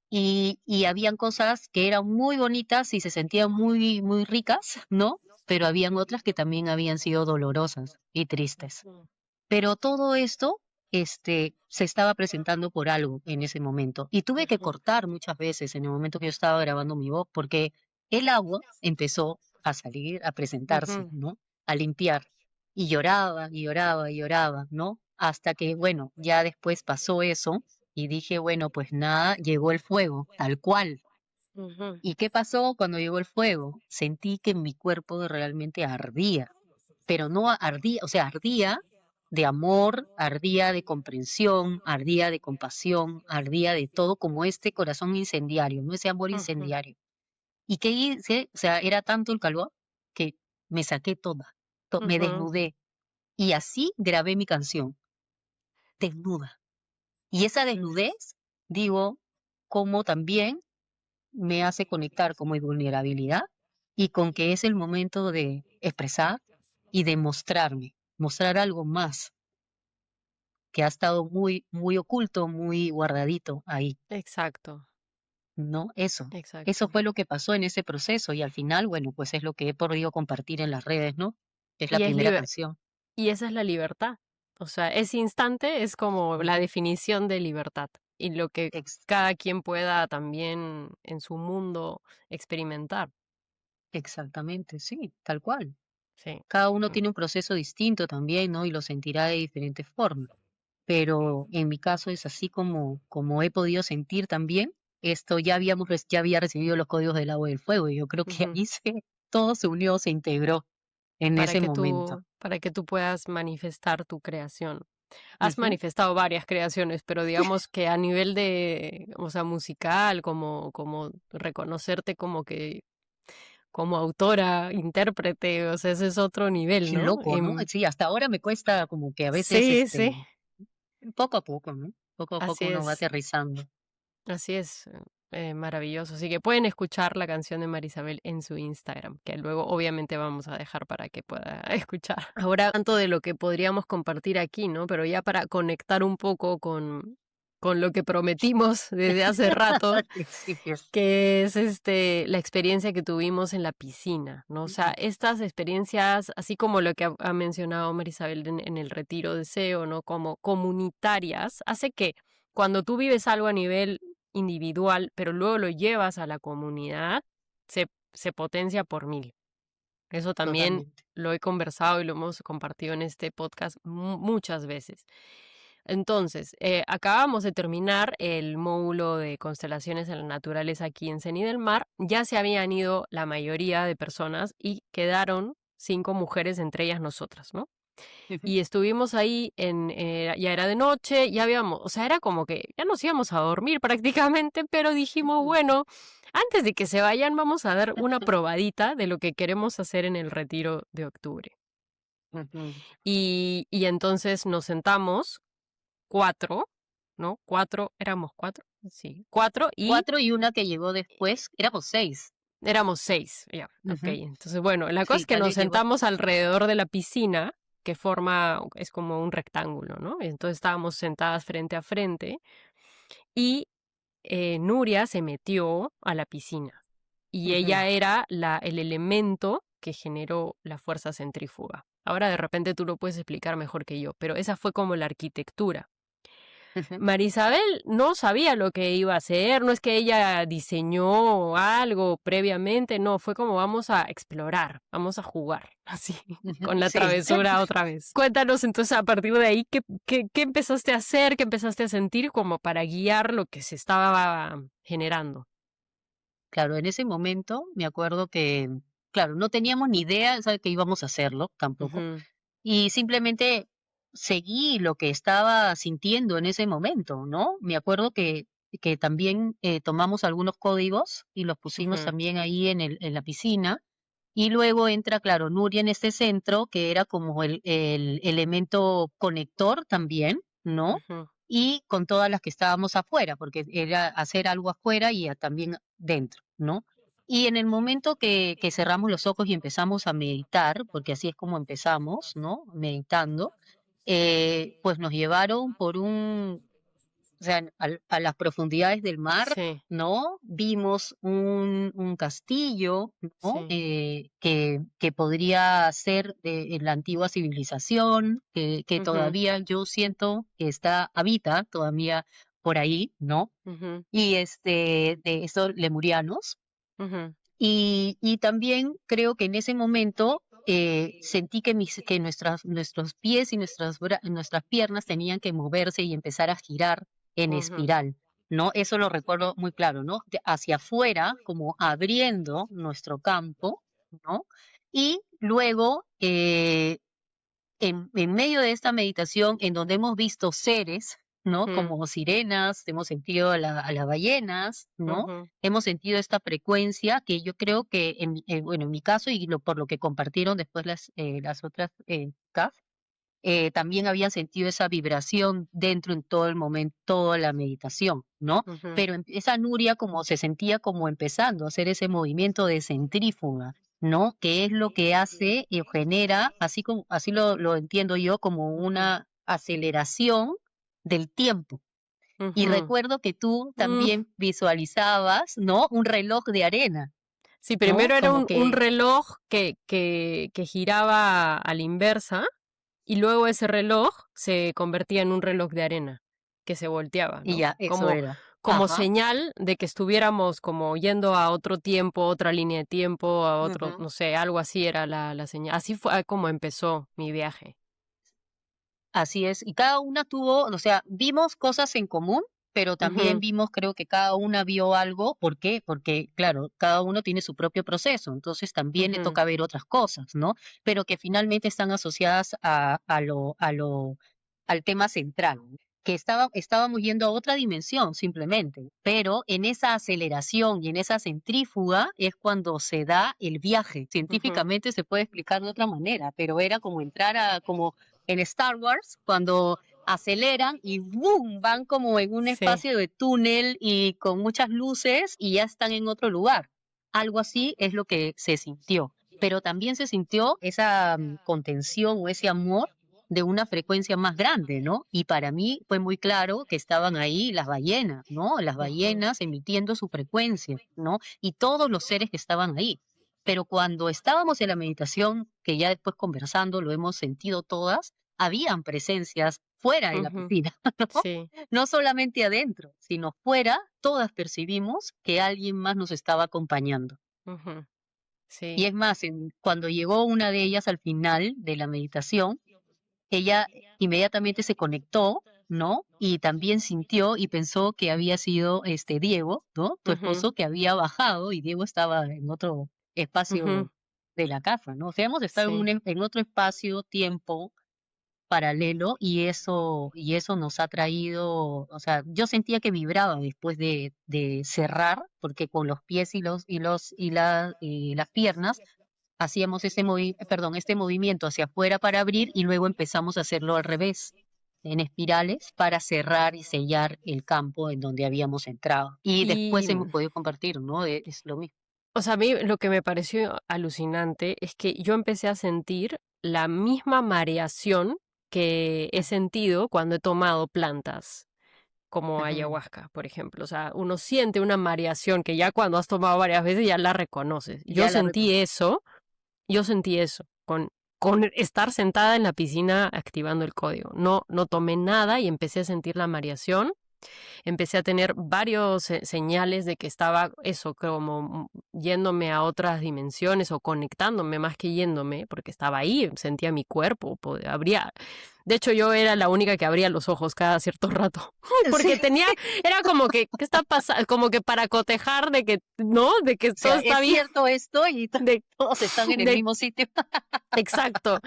Y habían cosas que eran muy bonitas y se sentían muy, muy ricas, ¿no? Pero habían otras que también habían sido dolorosas y tristes. ujú, Pero todo esto, se estaba presentando por algo en ese momento. Y tuve que ujú, cortar muchas veces en el momento que yo estaba grabando mi voz, porque el agua empezó a salir, a presentarse, ujú, ¿no? A limpiar. Y lloraba, y lloraba, y lloraba, ¿no? Hasta que, bueno, ya después pasó eso y dije, bueno, pues nada, llegó el fuego, tal cual. ujú, ¿Y qué pasó cuando llegó el fuego? Sentí que mi cuerpo realmente ardía, pero no ardía, o sea, ardía de amor, ardía de comprensión, ardía de compasión, ardía de todo como este corazón incendiario, no ese amor ujú. incendiario. ¿Y qué hice? O sea, era tanto el calor que me saqué toda, me Ujú, desnudé y así grabé mi canción, desnuda. Y esa mm, desnudez, digo, como también me hace conectar con mi vulnerabilidad y con que es el momento de expresar y de mostrarme, mostrar algo más que ha estado muy, muy oculto, muy guardadito ahí, exacto, ¿no? Eso exacto. fue lo que pasó en ese proceso y al final, bueno, pues es lo que he podido compartir en las redes, ¿no? Es la Y es primera liber- canción. y esa es la libertad. O sea, ese instante es como la Ujú. definición de libertad y lo que Ex- cada quien pueda también en su mundo experimentar. Exactamente, sí, tal cual. Sí. Cada uno Mm, tiene un proceso distinto también, ¿no? Y lo sentirá de diferentes formas. Pero en mi caso es así como he podido sentir también. Esto ya había recibido los códigos del agua y del fuego, y yo creo que ujú. ahí todo se unió, se integró en ese momento. Para que tú puedas manifestar tu creación. Has Ujú. manifestado varias creaciones, pero digamos que a nivel de, o sea, musical, como reconocerte como que, como autora, intérprete, o sea, ese es otro nivel, Qué ¿no? loco, ¿no? Sí, hasta ahora me cuesta como que a veces, Sí, sí, poco a poco, ¿no? Poco a poco uno va así aterrizando. es, maravilloso. Así que pueden escuchar la canción de Marisabel en su Instagram, que luego obviamente vamos a dejar para que pueda escuchar. Ahora, tanto de lo que podríamos compartir aquí, ¿no? Pero ya para conectar un poco con lo que prometimos desde hace rato, Sí, es. que es la experiencia que tuvimos en la piscina, ¿no? O sea, Ujú, estas experiencias, así como lo que ha mencionado Marisabel en el retiro de SEO, ¿no? Como comunitarias, hace que cuando tú vives algo a nivel individual, pero luego lo llevas a la comunidad, se potencia por mil. Eso también totalmente. lo he conversado y lo hemos compartido en este podcast muchas veces. Entonces, acabamos de terminar el módulo de constelaciones en la naturaleza aquí en Ceni del Mar. Ya se habían ido la mayoría de personas y quedaron 5 mujeres, entre ellas nosotras, ¿no? Ujú. Y estuvimos ahí ya era de noche, ya habíamos, o sea, era como que ya nos íbamos a dormir prácticamente, pero dijimos, bueno, antes de que se vayan, vamos a dar una probadita de lo que queremos hacer en el retiro de octubre. Ujú. Y entonces nos sentamos 4, ¿no? 4, éramos 4, sí, 4 y 4 y una que llegó después, éramos 6. éramos 6, ya, ok. Ujú. Entonces, bueno, la cosa es Sí, que nos alguien llegó. sentamos alrededor de la piscina, que es como un rectángulo, ¿no? Entonces estábamos sentadas frente a frente y Nuria se metió a la piscina y Ujú. ella era el elemento que generó la fuerza centrífuga. Ahora de repente tú lo puedes explicar mejor que yo, pero esa fue como la arquitectura. Ujú. Marisabel no sabía lo que iba a hacer, no es que ella diseñó algo previamente, no, fue como vamos a explorar, vamos a jugar, así, Ujú. con la Sí. travesura otra vez. Cuéntanos entonces a partir de ahí, ¿qué empezaste a hacer, qué empezaste a sentir como para guiar lo que se estaba generando? Claro, en ese momento me acuerdo que, claro, no teníamos ni idea, ¿sabe? Que íbamos a hacerlo tampoco. Ujú, Y simplemente seguí lo que estaba sintiendo en ese momento, ¿no? Me acuerdo que que también tomamos algunos códigos y los pusimos Ujú, también ahí en la piscina. Y luego entra, claro, Nuria en este centro, que era como el elemento conector también, ¿no? ujú, Y con todas las que estábamos afuera, porque era hacer algo afuera y también dentro, ¿no? Y en el momento que cerramos los ojos y empezamos a meditar, porque así es como empezamos, ¿no? Meditando, pues nos llevaron por o sea, a las profundidades del mar, sí, ¿no? Vimos un castillo, ¿no? sí, Que podría ser de la antigua civilización, que ujú, todavía yo siento que habita todavía por ahí, ¿no? ujú, Y de estos lemurianos. ujú, Y también creo que en ese momento sentí que nuestros pies y nuestras piernas tenían que moverse y empezar a girar en ujú, espiral, ¿no? Eso lo recuerdo muy claro, ¿no? Hacia afuera, como abriendo nuestro campo, ¿no? Y luego, en medio de esta meditación, en donde hemos visto seres, ¿no? ujú, Como sirenas, hemos sentido a las ballenas, ¿no? ujú, Hemos sentido esta frecuencia que yo creo que, bueno, en mi caso y por lo que compartieron después las otras chicas, también habían sentido esa vibración dentro en todo el momento, toda la meditación, ¿no? ujú, Pero esa Nuria como se sentía como empezando a hacer ese movimiento de centrífuga, ¿no? Que es lo que hace y genera, así lo entiendo yo, como ujú, una aceleración del tiempo. Y ujú. recuerdo que tú Mm, también visualizabas, ¿no? Un reloj de arena, sí, ¿no? primero era Como un que, reloj que giraba a la inversa y luego ese reloj se convertía en un reloj de arena que se volteaba, y ¿no? ya, eso era. Como Ajá. señal de que estuviéramos como yendo a otro tiempo, otra línea de tiempo, a otro, Ujú. no sé, algo así era la señal. Así fue como empezó mi viaje. Así es, y cada una tuvo, o sea, vimos cosas en común, pero también Ujú, vimos, creo que cada una vio algo. ¿Por qué? Porque, claro, cada uno tiene su propio proceso, entonces también le ujú, toca ver otras cosas, ¿no? Pero que finalmente están asociadas al tema central, ¿no? Que estábamos yendo a otra dimensión simplemente, pero en esa aceleración y en esa centrífuga es cuando se da el viaje. ujú. Científicamente se puede explicar de otra manera, pero era como entrar como en Star Wars, cuando aceleran y ¡boom! Van como en un Sí. espacio de túnel y con muchas luces y ya están en otro lugar. Algo así es lo que se sintió, pero también se sintió esa contención o ese amor de una frecuencia más grande, ¿no? Y para mí fue muy claro que estaban ahí las ballenas, ¿no? Las Ujú, ballenas emitiendo su frecuencia, ¿no? Y todos los seres que estaban ahí. Pero cuando estábamos en la meditación, que ya después conversando lo hemos sentido todas, habían presencias fuera de la ujú. piscina, ¿no? Sí. No solamente adentro, sino fuera, todas percibimos que alguien más nos estaba acompañando. Ujú, Y sí. es más, cuando llegó una de ellas al final de la meditación, ella inmediatamente se conectó, ¿no? Y también sintió y pensó que había sido Diego, ¿no? Tu Ujú, esposo que había bajado y Diego estaba en otro ujú, espacio de la casa, ¿no? O sea, hemos estado sí. en otro espacio, tiempo paralelo y eso nos ha traído, o sea, yo sentía que vibraba después de cerrar, porque con los pies y las piernas hacíamos este movimiento hacia afuera para abrir y luego empezamos a hacerlo al revés, en espirales para cerrar y sellar el campo en donde habíamos entrado. Y Y, después hemos podido compartir, ¿no? Es lo mismo. o sea, a mí lo que me pareció alucinante es que yo empecé a sentir la misma mareación que he sentido cuando he tomado plantas, como Ujú. ayahuasca, por ejemplo. O sea, uno siente una mareación que ya cuando has tomado varias veces ya la reconoces. Ya la reconocí. Yo sentí eso con estar sentada en la piscina activando el código. No, no tomé nada y empecé a sentir la mareación. Empecé a tener varios señales de que estaba eso, como yéndome a otras dimensiones o conectándome más que yéndome, porque estaba ahí, sentía mi cuerpo, De hecho, yo era la única que abría los ojos cada cierto rato. Porque Sí. era como que, ¿qué está pasando? Como que para cotejar de que, ¿no? De que O todo sea, está es bien. cierto esto y De, todos están en el de, mismo sitio. exacto.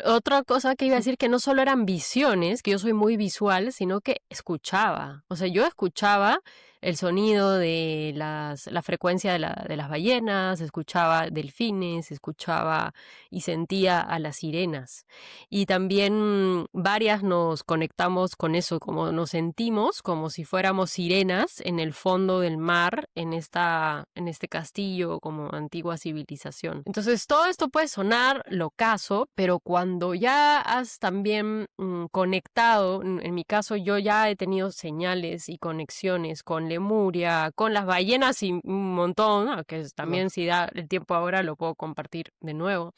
Otra cosa que iba a decir, que no solo eran visiones, que yo soy muy visual, sino que escuchaba. O sea, yo escuchaba el sonido de la frecuencia de las ballenas, escuchaba delfines, escuchaba y sentía a las sirenas. Y también varias nos conectamos con eso, como nos sentimos como si fuéramos sirenas en el fondo del mar, en este castillo como antigua civilización. Entonces todo esto puede sonar locazo, pero cuando ya has también conectado, en mi caso yo ya he tenido señales y conexiones con Lemuria, con las ballenas y un montón, que también Uf, si da el tiempo ahora lo puedo compartir de nuevo,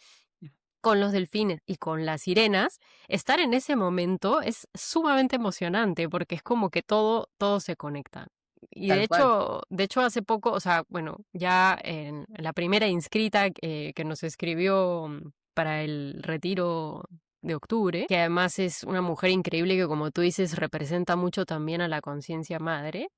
con los delfines y con las sirenas, estar en ese momento es sumamente emocionante porque es como que todo se conecta. Y tal cual. de hecho hace poco, o sea, bueno, ya en la primera inscrita que nos escribió para el retiro de octubre, que además es una mujer increíble que, como tú dices, representa mucho también a la conciencia madre.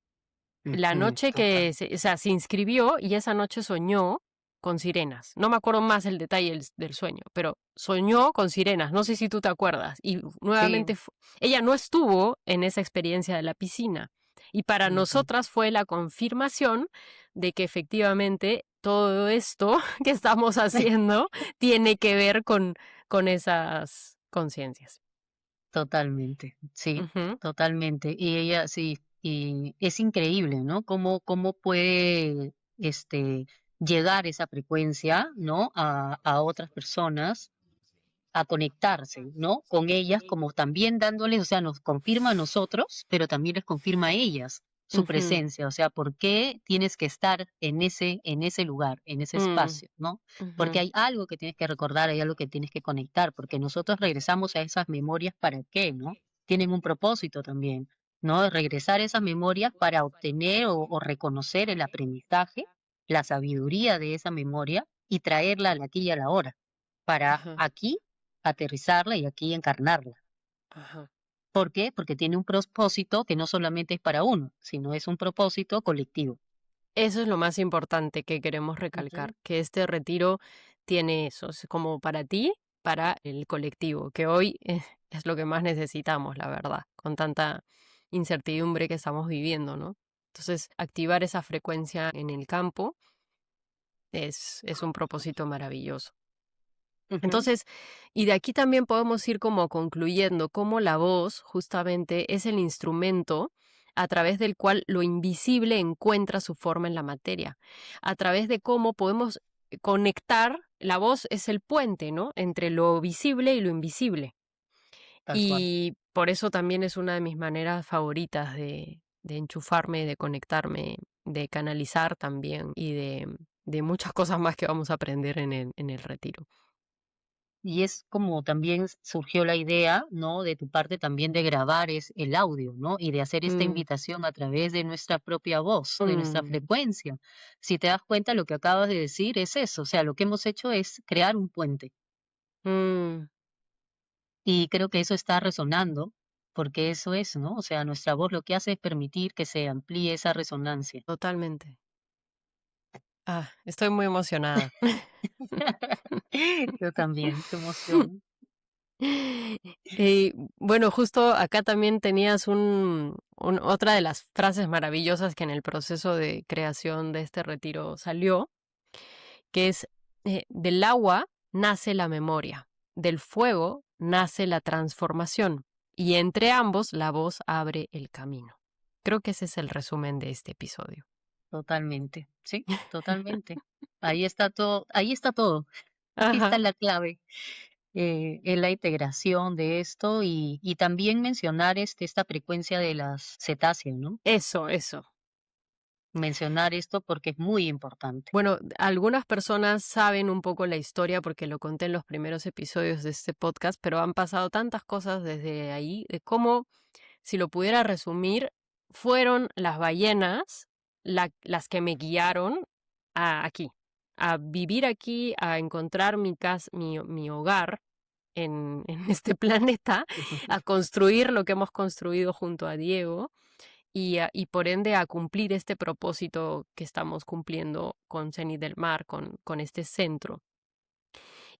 La Ujú, noche total. o sea, se inscribió y esa noche soñó con sirenas. No me acuerdo más el detalle del sueño, pero soñó con sirenas. No sé si tú te acuerdas. Y Sí. nuevamente, ella no estuvo en esa experiencia de la piscina. Y para Ujú. nosotras fue la confirmación de que efectivamente todo esto que estamos haciendo tiene que ver con esas conciencias. Totalmente, sí, Ujú, totalmente. Y ella sí, y es increíble, ¿no? Cómo puede llegar esa frecuencia, ¿no? A otras personas, a conectarse, ¿no? Con ellas, como también dándoles, o sea, nos confirma a nosotros, pero también les confirma a ellas su ujú, presencia, o sea, ¿por qué tienes que estar en ese lugar, en ese mm, espacio, ¿no? Porque ujú, hay algo que tienes que recordar, hay algo que tienes que conectar, porque nosotros regresamos a esas memorias para qué, ¿no? Tienen un propósito también, ¿no? Regresar a esas memorias para obtener o reconocer el aprendizaje, la sabiduría de esa memoria y traerla al aquí y a la hora, para ajá, aquí aterrizarla y aquí encarnarla. ajá. ¿Por qué? Porque tiene un propósito que no solamente es para uno, sino es un propósito colectivo. Eso es lo más importante que queremos Ujú. recalcar, que este retiro tiene eso, es como para ti, para el colectivo, que hoy es lo que más necesitamos, la verdad, con tanta incertidumbre que estamos viviendo, ¿no? Entonces, activar esa frecuencia en el campo es un propósito maravilloso. Ujú. Entonces, y de aquí también podemos ir como concluyendo cómo la voz justamente es el instrumento a través del cual lo invisible encuentra su forma en la materia, a través de cómo podemos conectar, la voz es el puente, ¿no? Entre lo visible y lo invisible. Tal cual. Y por eso también es una de mis maneras favoritas de enchufarme, de conectarme, de canalizar también y de muchas cosas más que vamos a aprender en el retiro. Y es como también surgió la idea, ¿no? De tu parte también de grabar el audio, ¿no? Y de hacer esta Mm, invitación a través de nuestra propia voz, de nuestra mm. frecuencia. Si te das cuenta, lo que acabas de decir es eso, o sea, lo que hemos hecho es crear un puente. Mm, Y creo que eso está resonando, porque eso es, ¿no? O sea, nuestra voz lo que hace es permitir que se amplíe esa resonancia. totalmente. Ah, estoy muy emocionada. Yo también, qué emoción. Y bueno, justo acá también tenías otra de las frases maravillosas que en el proceso de creación de este retiro salió, que es, del agua nace la memoria, del fuego nace la transformación, y entre ambos la voz abre el camino. Creo que ese es el resumen de este episodio. Totalmente, sí, totalmente. Ahí está todo, ahí está todo. Ahí está Ajá, la clave, en la integración de esto y también mencionar esta frecuencia de las cetáceas, ¿no? eso. Mencionar esto porque es muy importante. Bueno, algunas personas saben un poco la historia porque lo conté en los primeros episodios de este podcast, pero han pasado tantas cosas desde ahí, de cómo, si lo pudiera resumir, fueron las ballenas las que me guiaron aquí, a vivir aquí, a encontrar mi hogar en este planeta, a construir lo que hemos construido junto a Diego y por ende a cumplir este propósito que estamos cumpliendo con Cenit del Mar, con este centro,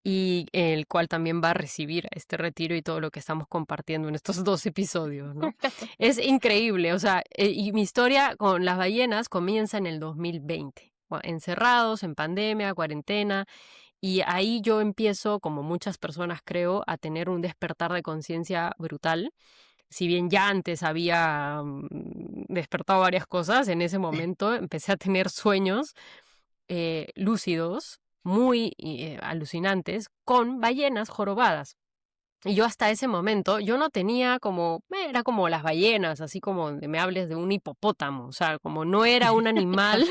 y el cual también va a recibir este retiro y todo lo que estamos compartiendo en estos 2 episodios, ¿no? Es increíble, o sea, y mi historia con las ballenas comienza en el 2020, encerrados, en pandemia, cuarentena, y ahí yo empiezo, como muchas personas creo, a tener un despertar de conciencia brutal. Si bien ya antes había despertado varias cosas, en ese momento empecé a tener sueños lúcidos, muy alucinantes, con ballenas jorobadas. Y yo hasta ese momento, yo no tenía como, era como las ballenas, así como me hables de un hipopótamo, o sea, como no era un animal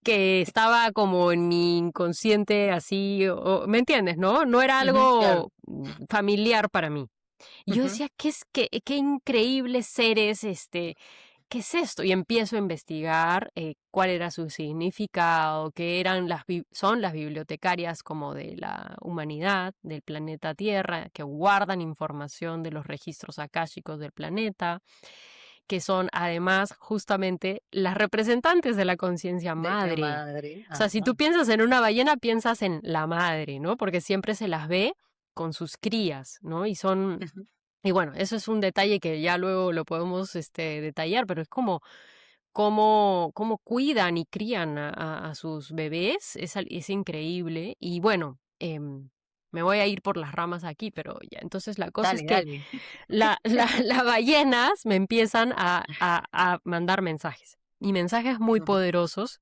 que estaba como en mi inconsciente así, ¿me entiendes, no? No era Claro. algo familiar para mí. Y yo Ujú. decía, qué increíbles seres, ¿qué es esto? Y empiezo a investigar cuál era su significado, qué eran son las bibliotecarias como de la humanidad, del planeta Tierra, que guardan información de los registros akáshicos del planeta, que son además justamente las representantes de la conciencia De la madre. madre. O sea, si tú piensas en una ballena, piensas en la madre, ¿no? Porque siempre se las ve con sus crías, ¿no? Ujú. Y bueno, eso es un detalle que ya luego lo podemos detallar, pero es como cómo cuidan y crían a sus bebés, es increíble. Y bueno, me voy a ir por las ramas aquí, pero ya, entonces la cosa es Dale, que dale. las ballenas me empiezan a mandar mensajes, y mensajes muy Ujú. poderosos.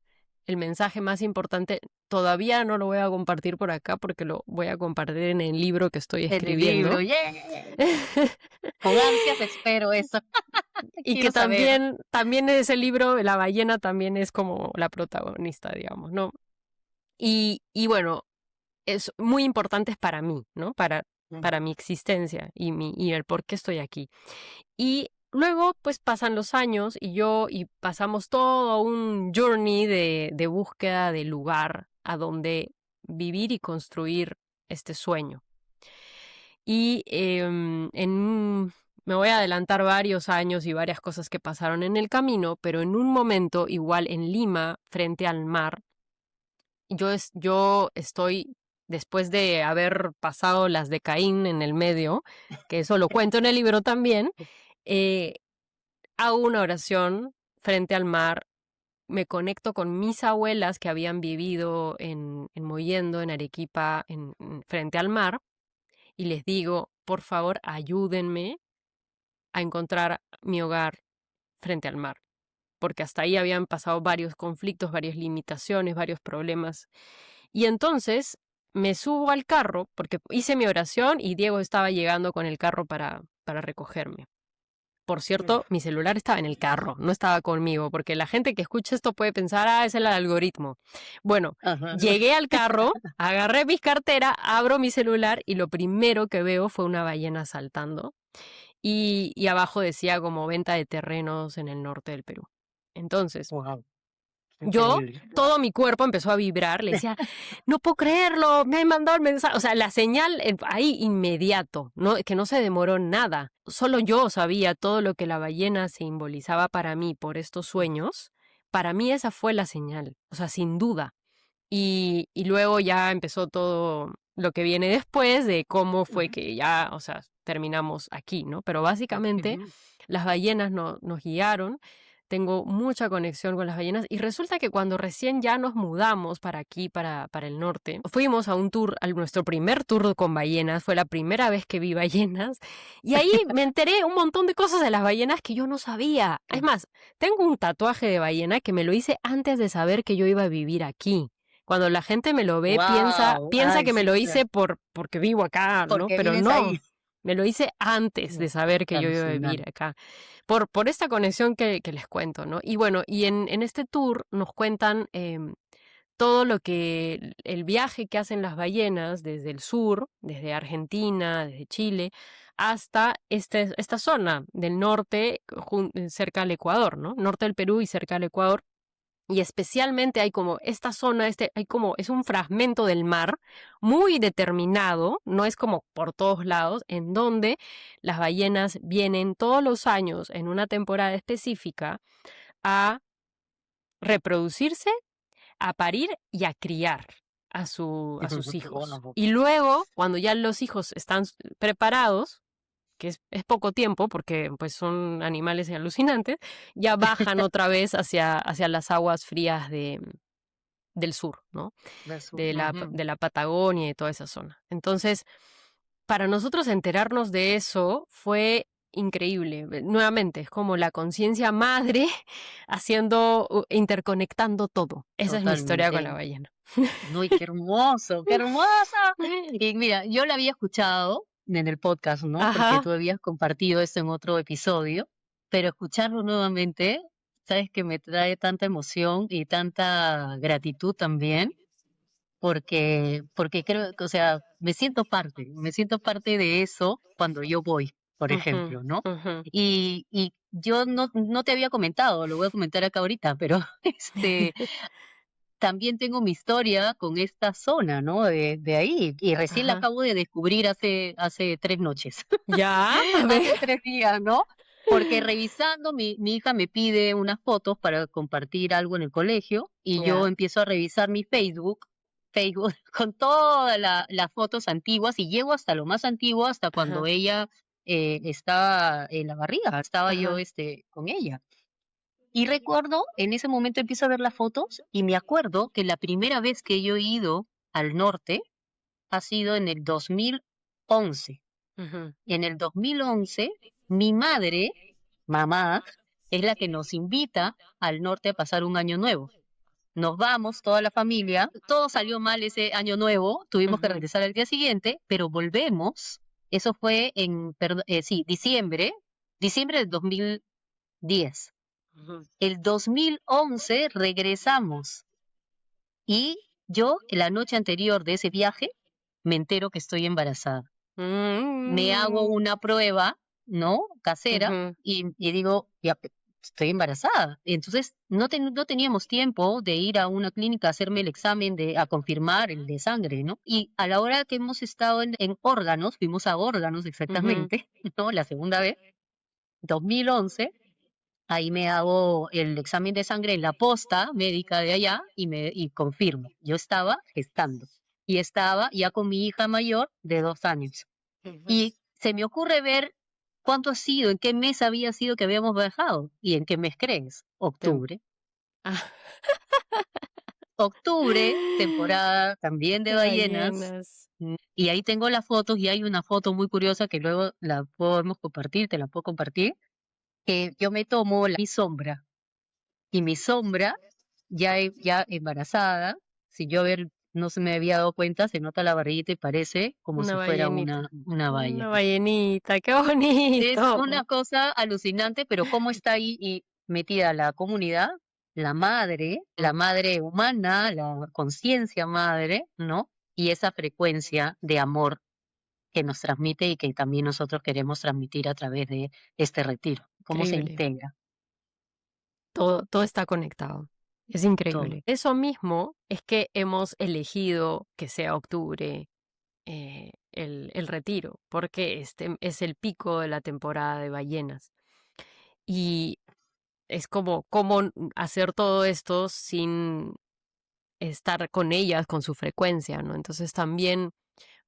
El mensaje más importante todavía no lo voy a compartir por acá porque lo voy a compartir en el libro que estoy En el libro, escribiendo. ¡yay! Con ansias espero eso. Y que Quiero saber. también ese libro, la ballena también es como la protagonista, digamos, ¿no? Y bueno, es muy importantes para mí, ¿no? Para Ujú. mi existencia y el por qué estoy aquí. Y luego, pues pasan los años y pasamos todo un journey de búsqueda de lugar a donde vivir y construir este sueño. Y me voy a adelantar varios años y varias cosas que pasaron en el camino, pero en un momento, igual en Lima, frente al mar, yo estoy, después de haber pasado las de Caín en el medio, que eso lo cuento en el libro también, eh, hago una oración frente al mar, me conecto con mis abuelas que habían vivido en Mollendo, en Arequipa, frente al mar, y les digo, por favor, ayúdenme a encontrar mi hogar frente al mar, porque hasta ahí habían pasado varios conflictos, varias limitaciones, varios problemas. Y entonces me subo al carro, porque hice mi oración y Diego estaba llegando con el carro para recogerme. Por cierto, mi celular estaba en el carro, no estaba conmigo, porque la gente que escucha esto puede pensar, es el algoritmo. Bueno, Ajá. llegué al carro, agarré mis carteras, abro mi celular y lo primero que veo fue una ballena saltando. Y abajo decía como venta de terrenos en el norte del Perú. Entonces, Wow, yo, increíble. todo mi cuerpo empezó a vibrar, le decía, no puedo creerlo, me han mandado el mensaje. O sea, la señal ahí inmediato, ¿no? Que no se demoró nada. Solo yo sabía todo lo que la ballena simbolizaba para mí por estos sueños. Para mí esa fue la señal, o sea, sin duda. Y luego ya empezó todo lo que viene después de cómo fue Ujú. que ya, o sea, terminamos aquí, ¿no? Pero básicamente Ujú. las ballenas nos guiaron. Tengo mucha conexión con las ballenas y resulta que cuando recién ya nos mudamos para aquí, para el norte, fuimos a un tour, nuestro primer tour con ballenas, fue la primera vez que vi ballenas y ahí me enteré un montón de cosas de las ballenas que yo no sabía. Es más, tengo un tatuaje de ballena que me lo hice antes de saber que yo iba a vivir aquí. Cuando la gente me lo ve, Wow, piensa ay, que me sí, lo claro. hice porque vivo acá, ¿no? Porque Pero vives no, ahí. me lo hice antes de saber que yo iba a vivir Alucinante. acá. Por esta conexión que les cuento, ¿no? Y bueno, y en este tour nos cuentan todo lo que el viaje que hacen las ballenas desde el sur, desde Argentina, desde Chile, hasta esta zona del norte, cerca al Ecuador, ¿no? Norte del Perú y cerca al Ecuador, Y especialmente hay como esta zona, es un fragmento del mar muy determinado, no es como por todos lados, en donde las ballenas vienen todos los años en una temporada específica a reproducirse, a parir y a criar a sus hijos. Wow. Y luego, cuando ya los hijos están preparados, que es poco tiempo porque pues son animales alucinantes, ya bajan otra vez hacia las aguas frías del sur, ¿no? Ujú. De la Patagonia y toda esa zona. Entonces, para nosotros enterarnos de eso fue increíble. Nuevamente, es como la conciencia madre interconectando todo. Esa es mi historia con la Totalmente. ballena. No, y qué hermoso, qué hermosa. Y mira, yo la había escuchado en el podcast, ¿no? Porque Ajá, tú habías compartido esto en otro episodio, pero escucharlo nuevamente, sabes que me trae tanta emoción y tanta gratitud también, porque creo, o sea, me siento parte de eso cuando yo voy, por ujú, ejemplo, ¿no? ujú. Y yo no te había comentado, lo voy a comentar acá ahorita, pero también tengo mi historia con esta zona, ¿no? De ahí. Y recién la Ajá. acabo de descubrir hace 3 noches, Ya, a ver. hace 3 días, ¿no? Porque revisando, mi hija me pide unas fotos para compartir algo en el colegio y yo Ya. empiezo a revisar mi Facebook con todas las fotos antiguas y llego hasta lo más antiguo, hasta cuando Ajá, ella estaba en la barriga, estaba yo ajá. con ella. Y recuerdo, en ese momento empiezo a ver las fotos y me acuerdo que la primera vez que yo he ido al norte ha sido en el 2011. Ujú, En el 2011, mi madre, mamá, es la que nos invita al norte a pasar un año nuevo. Nos vamos, toda la familia, todo salió mal ese año nuevo, tuvimos que ujú, regresar al día siguiente, pero volvemos, eso fue sí, diciembre del 2010. ujú. El 2011 regresamos y yo, la noche anterior de ese viaje, me entero que estoy embarazada. Me hago Mm, una prueba, ¿no? Casera ujú, y digo, ya, estoy embarazada. Y entonces no teníamos tiempo de ir a una clínica a hacerme el examen a confirmar el de sangre, ¿no? Y a la hora que hemos estado en órganos, fuimos a órganos ujú. exactamente, ¿no? La segunda vez, 2011. Ahí me hago el examen de sangre en la posta médica de allá y confirmo. Yo estaba gestando y estaba ya con mi hija mayor de 2 años. Ujú. Y se me ocurre ver cuánto ha sido, en qué mes había sido que habíamos bajado. ¿Y en qué mes crees? Tem- Octubre. ah, Octubre, temporada también de de ballenas. ballenas. Y ahí tengo las fotos y hay una foto muy curiosa que luego la podemos compartir, te la puedo compartir, que yo me tomo mi sombra y mi sombra ya embarazada, si yo no se me había dado cuenta, se nota la barriguita y parece como Una si fuera ballenita. una Una ballena. ballenita, qué Es bonito. una cosa alucinante, pero cómo está ahí y metida la comunidad, la madre humana, la conciencia madre, ¿no? Y esa frecuencia de amor que nos transmite y que también nosotros queremos transmitir a través de este retiro. Cómo se Increíble. integra Todo está conectado. Es todo. increíble. Eso mismo es que hemos elegido que sea octubre el retiro, porque este es el pico de la temporada de ballenas. Y es como cómo hacer todo esto sin estar con ellas, con su frecuencia, ¿no? Entonces también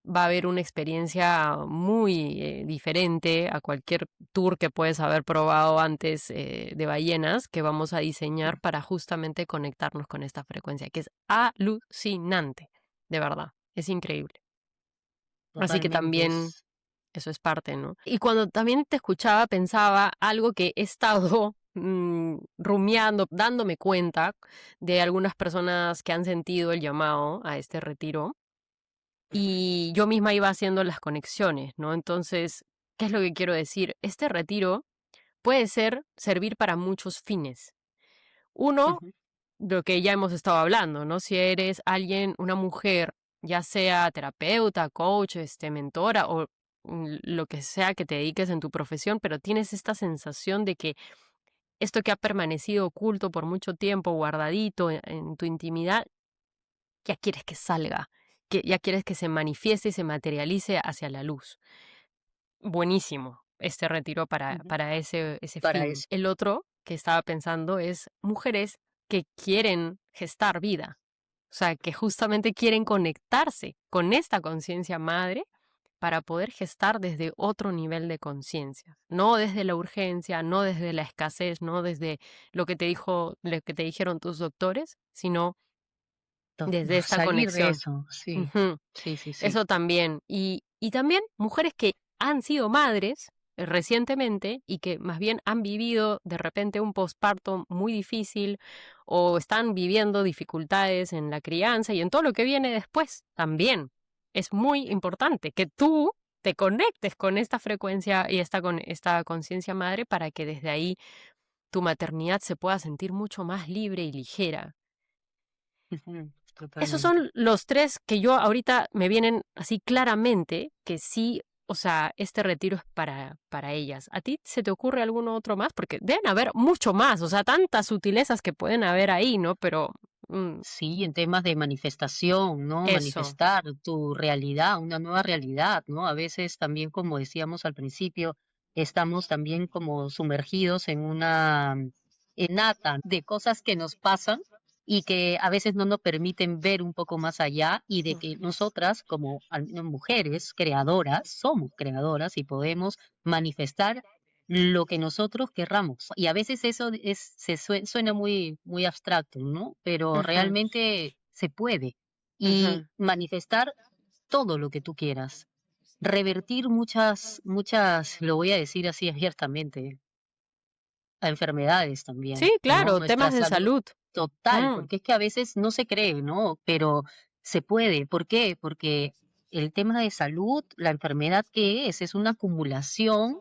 va a haber una experiencia muy diferente a cualquier tour que puedes haber probado antes de ballenas que vamos a diseñar para justamente conectarnos con esta frecuencia, que es alucinante, de verdad, es increíble. Así que Totalmente. también eso es parte, ¿no? Y cuando también te escuchaba, pensaba algo que he estado rumiando, dándome cuenta de algunas personas que han sentido el llamado a este retiro y yo misma iba haciendo las conexiones, ¿no? Entonces, ¿qué es lo que quiero decir? Este retiro puede servir para muchos fines. Uno, Ujú. lo que ya hemos estado hablando, ¿no? Si eres alguien, una mujer, ya sea terapeuta, coach, mentora o lo que sea que te dediques en tu profesión, pero tienes esta sensación de que esto que ha permanecido oculto por mucho tiempo, guardadito en tu intimidad, ya quieres que salga, que ya quieres que se manifieste y se materialice hacia la luz. Buenísimo este retiro Ujú. para ese Para fin. eso. El otro que estaba pensando es mujeres que quieren gestar vida, o sea, que justamente quieren conectarse con esta conciencia madre para poder gestar desde otro nivel de conciencia, no desde la urgencia, no desde la escasez, no desde lo que te dijeron tus doctores, sino desde esta Salir de conexión. eso, sí, Ujú. sí, sí, sí. Eso también. Y también mujeres que han sido madres recientemente y que más bien han vivido de repente un posparto muy difícil o están viviendo dificultades en la crianza y en todo lo que viene después también. Es muy importante que tú te conectes con esta frecuencia y con esta conciencia madre para que desde ahí tu maternidad se pueda sentir mucho más libre y ligera. Ujú, Esos totalmente. son los tres que yo ahorita me vienen así claramente que sí, o sea, este retiro es para ellas. ¿A ti se te ocurre alguno otro más? Porque deben haber mucho más, o sea, tantas sutilezas que pueden haber ahí, ¿no? Pero Sí, en temas de manifestación, ¿no? eso. Manifestar tu realidad, una nueva realidad, ¿no? A veces también, como decíamos al principio, estamos también como sumergidos en una enata de cosas que nos pasan y que a veces no nos permiten ver un poco más allá y de que nosotras, como al menos mujeres creadoras, somos creadoras y podemos manifestar lo que nosotros querramos. Y a veces eso suena muy, muy abstracto, ¿no? Pero Ujú, realmente se puede. Y ujú, manifestar todo lo que tú quieras. Revertir muchas, lo voy a decir así abiertamente, a enfermedades también, sí, ¿no? claro, Nuestra temas de salud salud. total, Mm, porque es que a veces no se cree, ¿no? Pero se puede. ¿Por qué? Porque el tema de salud, la enfermedad que es una acumulación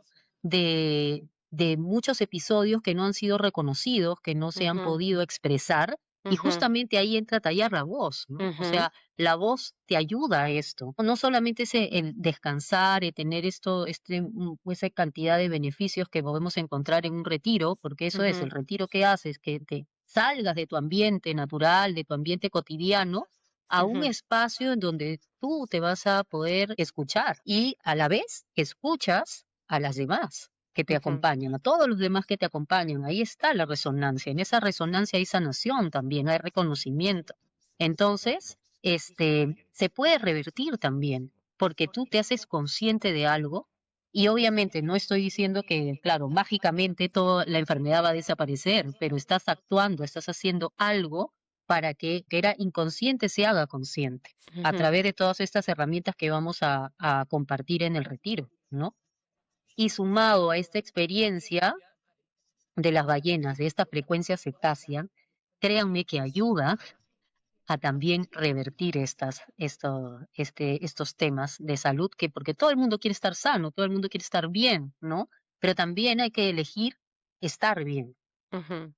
de muchos episodios que no han sido reconocidos, que no se han ujú, podido expresar. Y ujú, justamente ahí entra a tallar la voz, ¿no? O ujú, sea, la voz te ayuda a esto. No solamente es el descansar, y tener esa cantidad de beneficios que podemos encontrar en un retiro, porque eso es, ujú, el retiro que haces, que te salgas de tu ambiente natural, de tu ambiente cotidiano, a un ujú, espacio en donde tú te vas a poder escuchar y a la vez escuchas a las demás que te ujú, acompañan, a todos los demás que te acompañan. Ahí está la resonancia. En esa resonancia hay sanación también, hay reconocimiento. Entonces, se puede revertir también, porque tú te haces consciente de algo y obviamente no estoy diciendo que, claro, mágicamente toda la enfermedad va a desaparecer, pero estás actuando, estás haciendo algo para que era inconsciente se haga consciente a ujú, través de todas estas herramientas que vamos a compartir en el retiro, ¿no? Y sumado a esta experiencia de las ballenas, de esta frecuencia cetácea, créanme que ayuda a también revertir estos temas de salud, que porque todo el mundo quiere estar sano, todo el mundo quiere estar bien, ¿no? Pero también hay que elegir estar bien, ujú,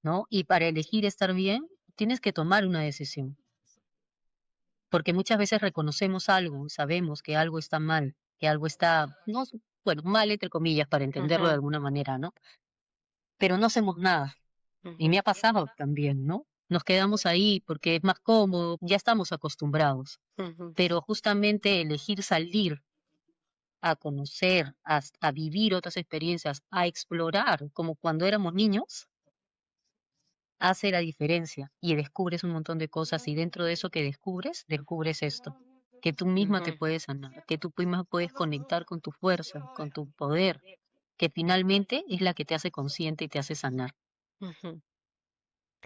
¿no? Y para elegir estar bien, tienes que tomar una decisión, porque muchas veces reconocemos algo, sabemos que algo está mal, que algo está, no, bueno, mal entre comillas, para entenderlo de ujú, alguna manera, ¿no? Pero no hacemos nada. Y me ujú, ha pasado también, ¿no? Nos quedamos ahí porque es más cómodo, ya estamos acostumbrados. ujú, Pero justamente elegir salir a conocer, a vivir otras experiencias, a explorar, como cuando éramos niños, hace la diferencia y descubres un montón de cosas y dentro de eso que descubres, descubres esto, que tú misma te ujú, puedes sanar, que tú misma puedes conectar con tu fuerza, con tu poder, que finalmente es la que te hace consciente y te hace sanar. ujú.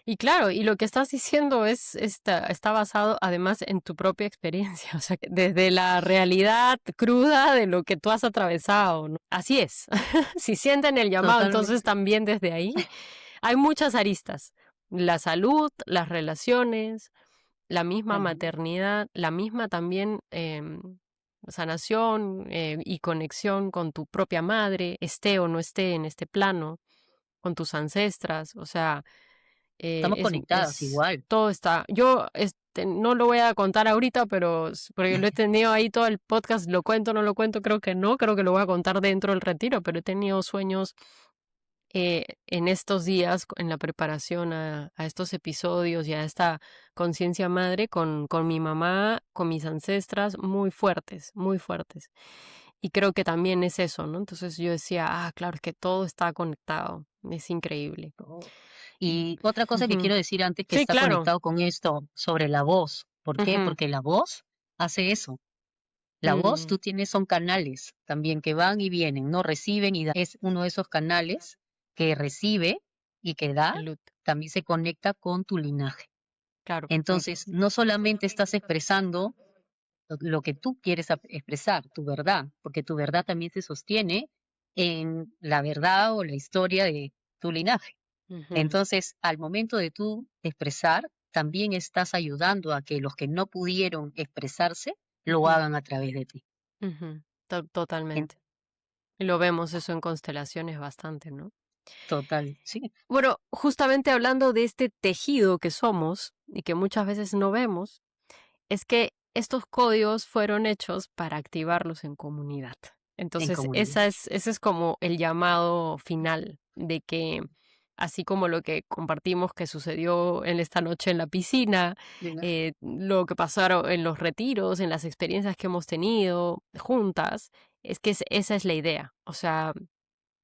Y claro, y lo que estás diciendo está basado además en tu propia experiencia, o sea, que desde la realidad cruda de lo que tú has atravesado, ¿no? Así es. Si sienten el llamado, entonces Totalmente. también desde ahí hay muchas aristas. La salud, las relaciones, la misma Ujú. maternidad, la misma también sanación y conexión con tu propia madre, esté o no esté en este plano, con tus ancestras, o sea Estamos conectadas igual. todo está. Yo no lo voy a contar ahorita, pero porque lo he tenido ahí todo el podcast, lo cuento, no lo cuento, creo que no, creo que lo voy a contar dentro del retiro, pero he tenido sueños en estos días, en la preparación a estos episodios y a esta conciencia madre con mi mamá, con mis ancestras, muy fuertes, muy fuertes. Y creo que también es eso, ¿no? Entonces yo decía, claro, es que todo está conectado, es increíble. Oh. Y, Y otra cosa que ujú. quiero decir antes que Sí, está claro. conectado con esto, sobre la voz. ¿Por qué? Ujú. Porque la voz hace eso. La voz, Mm, tú tienes, son canales también que van y vienen, no reciben y es uno de esos canales que recibe y que da, el luto, también se conecta con tu linaje. claro. Entonces, no solamente estás expresando lo que tú quieres expresar, tu verdad, porque tu verdad también se sostiene en la verdad o la historia de tu linaje. Ujú, Entonces, al momento de tú expresar, también estás ayudando a que los que no pudieron expresarse lo ujú, hagan a través de ti. ujú. En Totalmente. Y lo vemos eso en constelaciones bastante, ¿no? total, sí, Bueno, justamente hablando de este tejido que somos y que muchas veces no vemos, es que estos códigos fueron hechos para activarlos en comunidad. en Entonces, comunidad. ese es como el llamado final de que, así como lo que compartimos que sucedió en esta noche en la piscina, lo que pasaron en los retiros, en las experiencias que hemos tenido juntas, es que esa es la idea. O sea,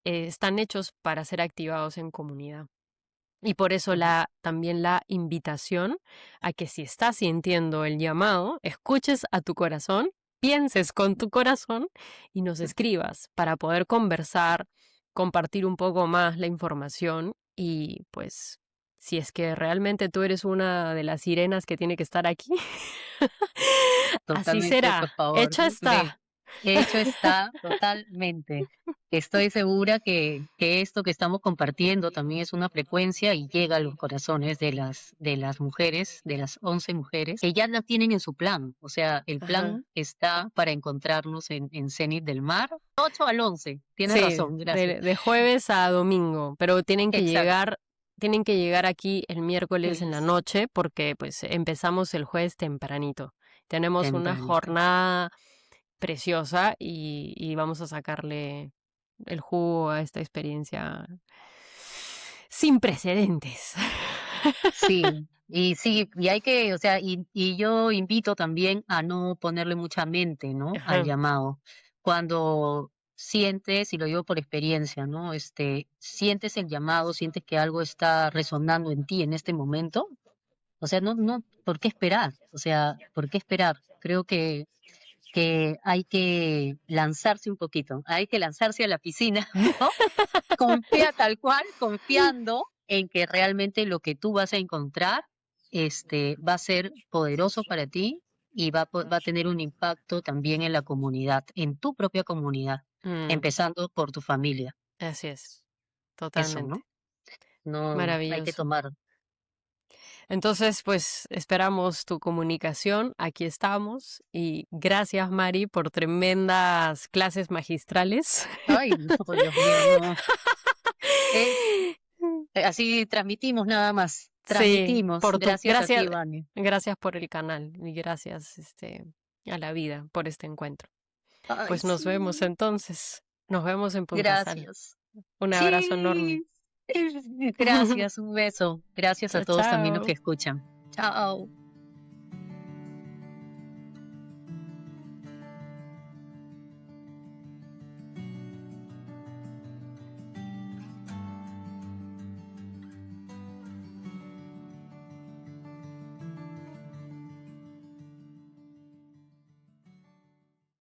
están hechos para ser activados en comunidad. Y por eso Correcto. también la invitación a que si estás sintiendo el llamado, escuches a tu corazón, pienses con tu corazón y nos escribas para poder conversar, compartir un poco más la información y pues si es que realmente tú eres una de las sirenas que tiene que estar aquí, así Totalmente, por será. favor, Hecho ve, está. hecho está totalmente. Estoy segura que esto que estamos compartiendo también es una frecuencia y llega a los corazones de las mujeres, de las 11 mujeres, que ya la tienen en su plan. O sea, el Ajá. plan está para encontrarnos en Cenit del Mar, 8 al 11. Tienes Sí, razón, gracias. de jueves a domingo, pero Exacto. tienen que llegar aquí el miércoles en la Listo. noche porque pues empezamos el jueves tempranito. Tenemos una Tempranito. jornada preciosa y vamos a sacarle el jugo a esta experiencia sin precedentes. Sí, y hay que, o sea, y yo invito también a no ponerle mucha mente, ¿no? Al Ajá. llamado. Cuando sientes, y lo digo por experiencia, ¿no? Sientes el llamado, sientes que algo está resonando en ti en este momento. O sea, no, ¿por qué esperar? O sea, ¿por qué esperar? Creo que hay que lanzarse un poquito, hay que lanzarse a la piscina, ¿no? Confía tal cual, confiando en que realmente lo que tú vas a encontrar, va a ser poderoso para ti y va a tener un impacto también en la comunidad, en tu propia comunidad, Mm, empezando por tu familia. así es, Eso, totalmente. ¿no? No, hay que Maravilloso. tomar. Entonces, pues esperamos tu comunicación. Aquí estamos. Y gracias, Mari, por tremendas clases magistrales. Ay, no, Dios mío, no. Eh, Así transmitimos nada más. Sí, Transmitimos. Gracias a ti, gracias, Vane. gracias por el canal y gracias, a la vida por este encuentro. Ay, Pues nos vemos sí. entonces. Nos vemos en Punta Sal. Gracias. Un abrazo enorme. Sí, gracias, un beso. Gracias a Chao, todos también los que chao. escuchan. Chao.